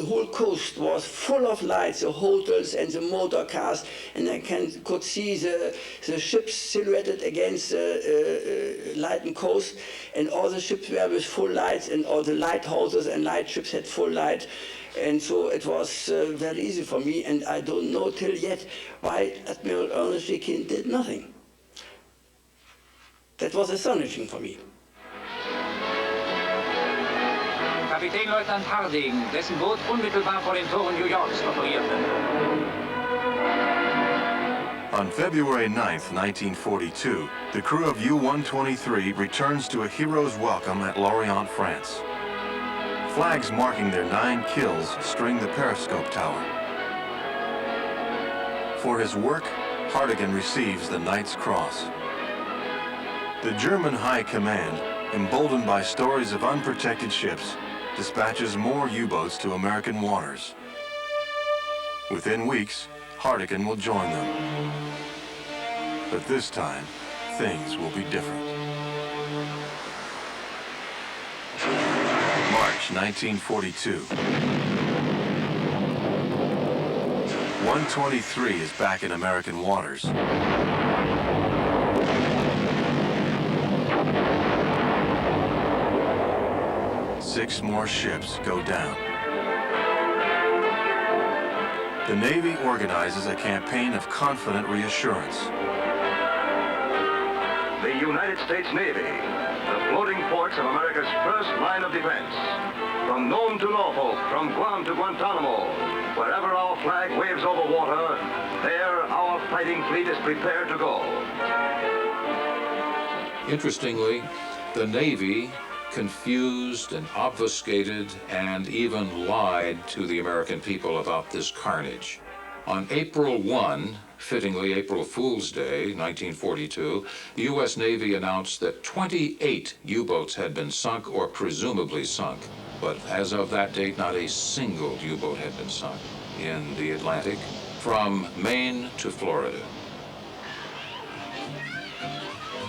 whole coast was full of lights, the hotels and the motor cars, and I could see the ships silhouetted against the lightened coast, and all the ships were with full lights, and all the lighthouses and lightships had full light. And so it was very easy for me, and I don't know till yet why Admiral Ernest G. King did nothing. That was astonishing for me. Kapitänleutnant Harding, dessen Boot unmittelbar vor den Toren New Yorks operierte. On February 9th, 1942, the crew of U-123 returns to a hero's welcome at Lorient, France. Flags marking their 9 kills string the periscope tower. For his work, Hartigan receives the Knight's Cross. The German High Command, emboldened by stories of unprotected ships, dispatches more U-boats to American waters. Within weeks, Hartigan will join them. But this time, things will be different. March 1942. 123 is back in American waters. Six more ships go down. The Navy organizes a campaign of confident reassurance. The United States Navy, the floating ports of America's first line of defense. From Nome to Norfolk, from Guam to Guantanamo, wherever our flag waves over water, there our fighting fleet is prepared to go. Interestingly, the Navy confused and obfuscated and even lied to the American people about this carnage. On April 1, fittingly April Fool's Day, 1942, the U.S. Navy announced that 28 U-boats had been sunk or presumably sunk. But as of that date, not a single U-boat had been sunk in the Atlantic from Maine to Florida.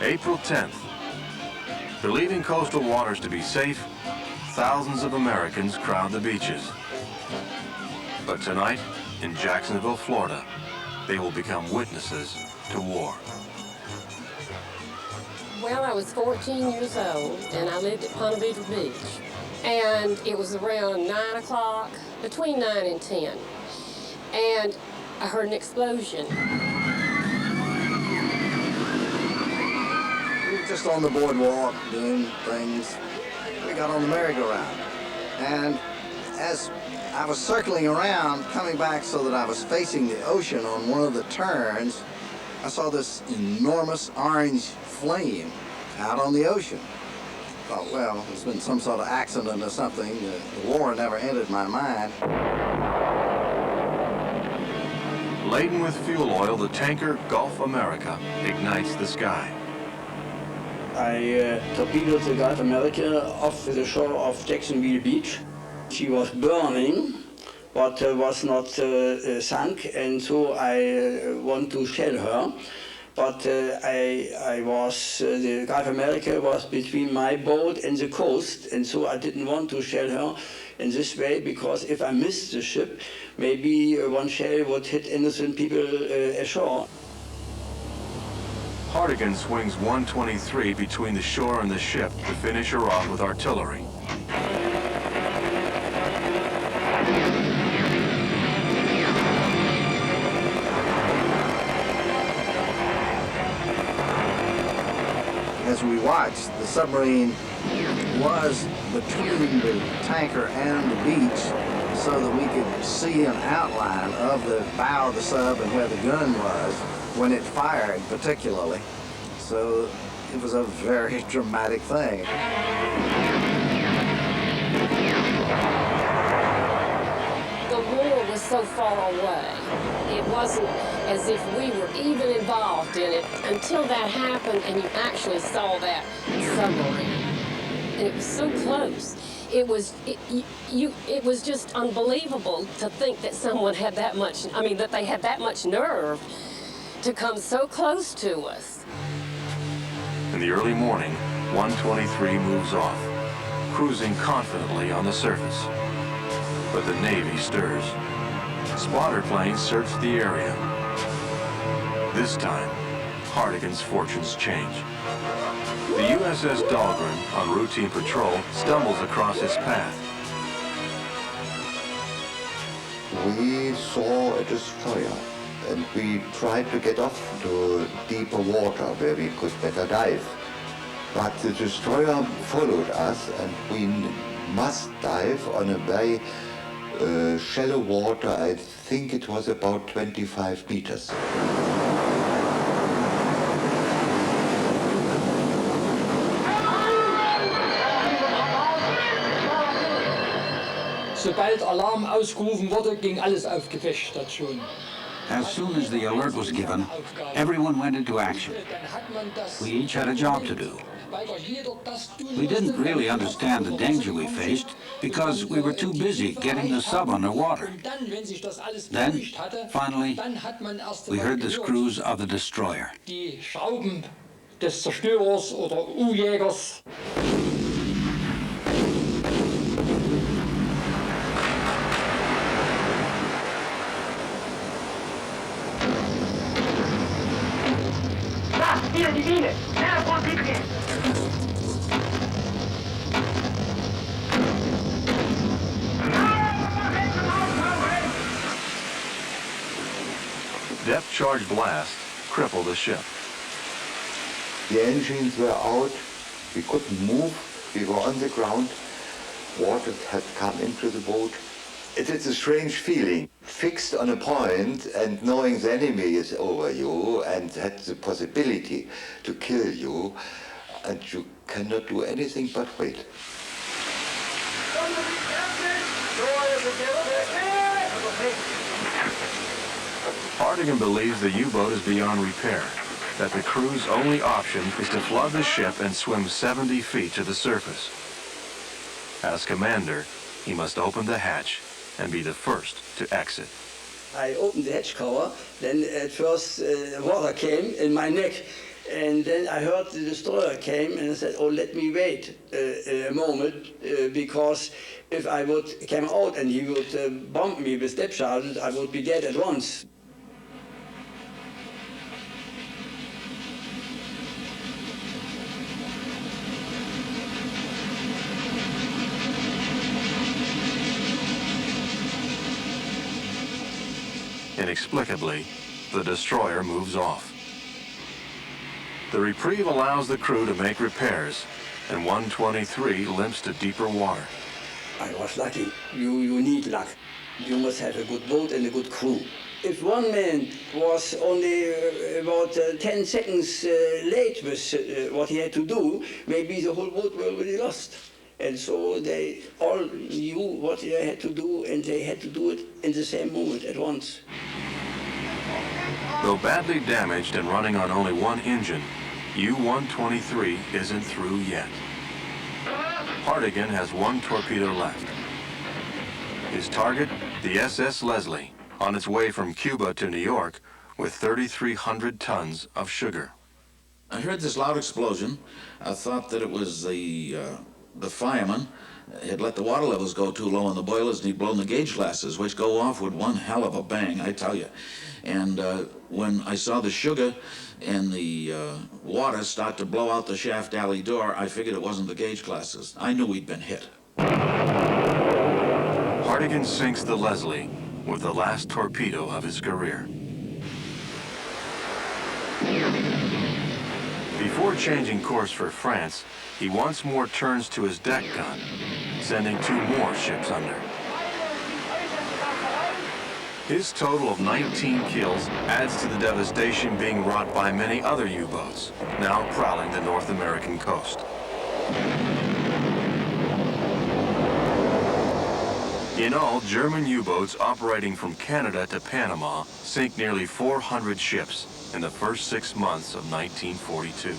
April 10th. Believing coastal waters to be safe, thousands of Americans crowd the beaches. But tonight, in Jacksonville, Florida, they will become witnesses to war. Well, I was 14 years old, and I lived at Ponte Vedra Beach. And it was around 9 o'clock, between 9 and 10. And I heard an explosion. We were just on the boardwalk doing things. We got on the merry-go-round. And as I was circling around, coming back so that I was facing the ocean on one of the turns, I saw this enormous orange flame out on the ocean. I thought, well, there's been some sort of accident or something. The war never entered my mind. Laden with fuel oil, the tanker Gulf America ignites the sky. I torpedoed the Gulf America off the shore of Jacksonville Beach. She was burning, but was not sunk, and so I want to shell her. But the Gulf America was between my boat and the coast, and so I didn't want to shell her in this way, because if I missed the ship, maybe one shell would hit innocent people ashore. Hartigan swings 123 between the shore and the ship to finish her off with artillery. As we watched, the submarine was between the tanker and the beach so that we could see an outline of the bow of the sub and where the gun was when it fired particularly. So it was a very dramatic thing. The war was so far away. It wasn't as if we were even involved in it until that happened and you actually saw that submarine. And it was so close. It was just unbelievable to think that someone had that much, that they had that much nerve to come so close to us. And In the early morning, 123 moves off, cruising confidently on the surface. But the Navy stirs. Spotter planes search the area. This time, Hartigan's fortunes change. The USS Dahlgren, on routine patrol, stumbles across his path. We saw a destroyer, and we tried to get off to deeper water where we could better dive. But the destroyer followed us, and we must dive on a very shallow water. I think it was about 25 meters. Sobald Alarm ausgerufen wurde, ging alles auf Gefechtsstation. As soon as the alert was given, everyone went into action. We each had a job to do. We didn't really understand the danger we faced because we were too busy getting the sub underwater. Then, finally, we heard the screws of the destroyer. Die Schrauben des Zerstörers oder U-Jägers. Hier die Mine! Schneller konzentrieren! Depth-charge blast crippled the ship. The engines were out. We couldn't move. We were on the ground. Water had come into the boat. It is a strange feeling, fixed on a point and knowing the enemy is over you and had the possibility to kill you, and you cannot do anything but wait. Hartigan believes the U-boat is beyond repair, that the crew's only option is to flood the ship and swim 70 feet to the surface. As commander, he must open the hatch and be the first to exit. I opened the hatch cover, then at first water came in my neck, and then I heard the destroyer came and I said, oh, let me wait a moment, because if I would come out and he would bomb me with depth charges, I would be dead at once. Inexplicably, the destroyer moves off. The reprieve allows the crew to make repairs, and 123 limps to deeper water. I was lucky. You need luck. You must have a good boat and a good crew. If one man was only about 10 seconds late with what he had to do, maybe the whole boat will be lost. And so they all knew what they had to do, and they had to do it in the same moment at once. Though badly damaged and running on only one engine, U-123 isn't through yet. Hartigan has one torpedo left. His target, the SS Leslie, on its way from Cuba to New York with 3,300 tons of sugar. I heard this loud explosion. I thought that it was the fireman had let the water levels go too low in the boilers, and he'd blown the gauge glasses, which go off with one hell of a bang, I tell you. And when I saw the sugar and the water start to blow out the shaft alley door, I figured it wasn't the gauge glasses. I knew he'd been hit. Hartigan sinks the Leslie with the last torpedo of his career. Before changing course for France, he once more turns to his deck gun, sending 2 more ships under. His total of 19 kills adds to the devastation being wrought by many other U-boats, now prowling the North American coast. In all, German U-boats operating from Canada to Panama sink nearly 400 ships in the first 6 months of 1942.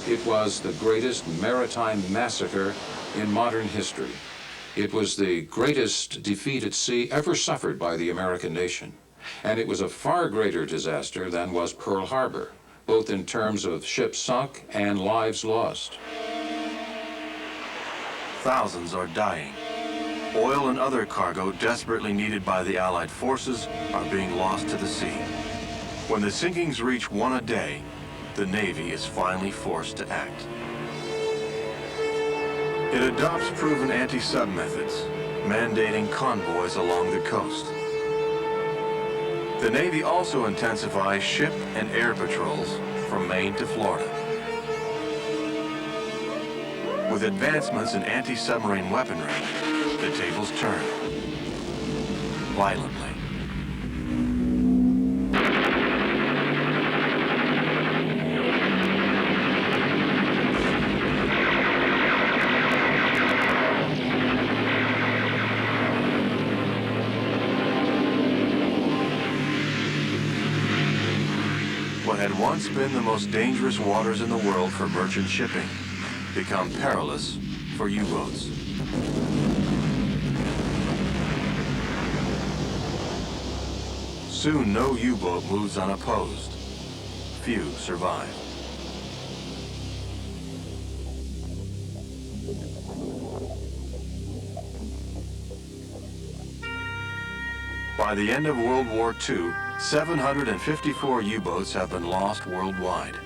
It was the greatest maritime massacre in modern history. It was the greatest defeat at sea ever suffered by the American nation. And it was a far greater disaster than was Pearl Harbor, both in terms of ships sunk and lives lost. Thousands are dying. Oil and other cargo desperately needed by the Allied forces are being lost to the sea. When the sinkings reach one a day, the Navy is finally forced to act. It adopts proven anti-sub methods, mandating convoys along the coast. The Navy also intensifies ship and air patrols from Maine to Florida. With advancements in anti-submarine weaponry, the tables turn violently. What had once been the most dangerous waters in the world for merchant shipping become perilous for U-boats. Soon, no U-boat moves unopposed. Few survive. By the end of World War II, 754 U-boats have been lost worldwide.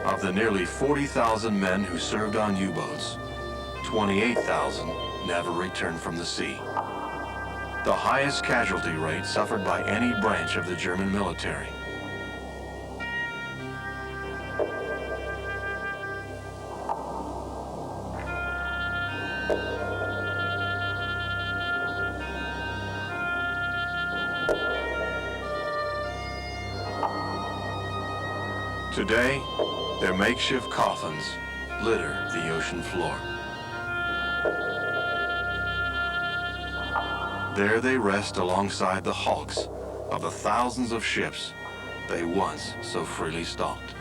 Of the nearly 40,000 men who served on U-boats, 28,000 never returned from the sea. The highest casualty rate suffered by any branch of the German military. Today, their makeshift coffins litter the ocean floor. There they rest alongside the hulks of the thousands of ships they once so freely stalked.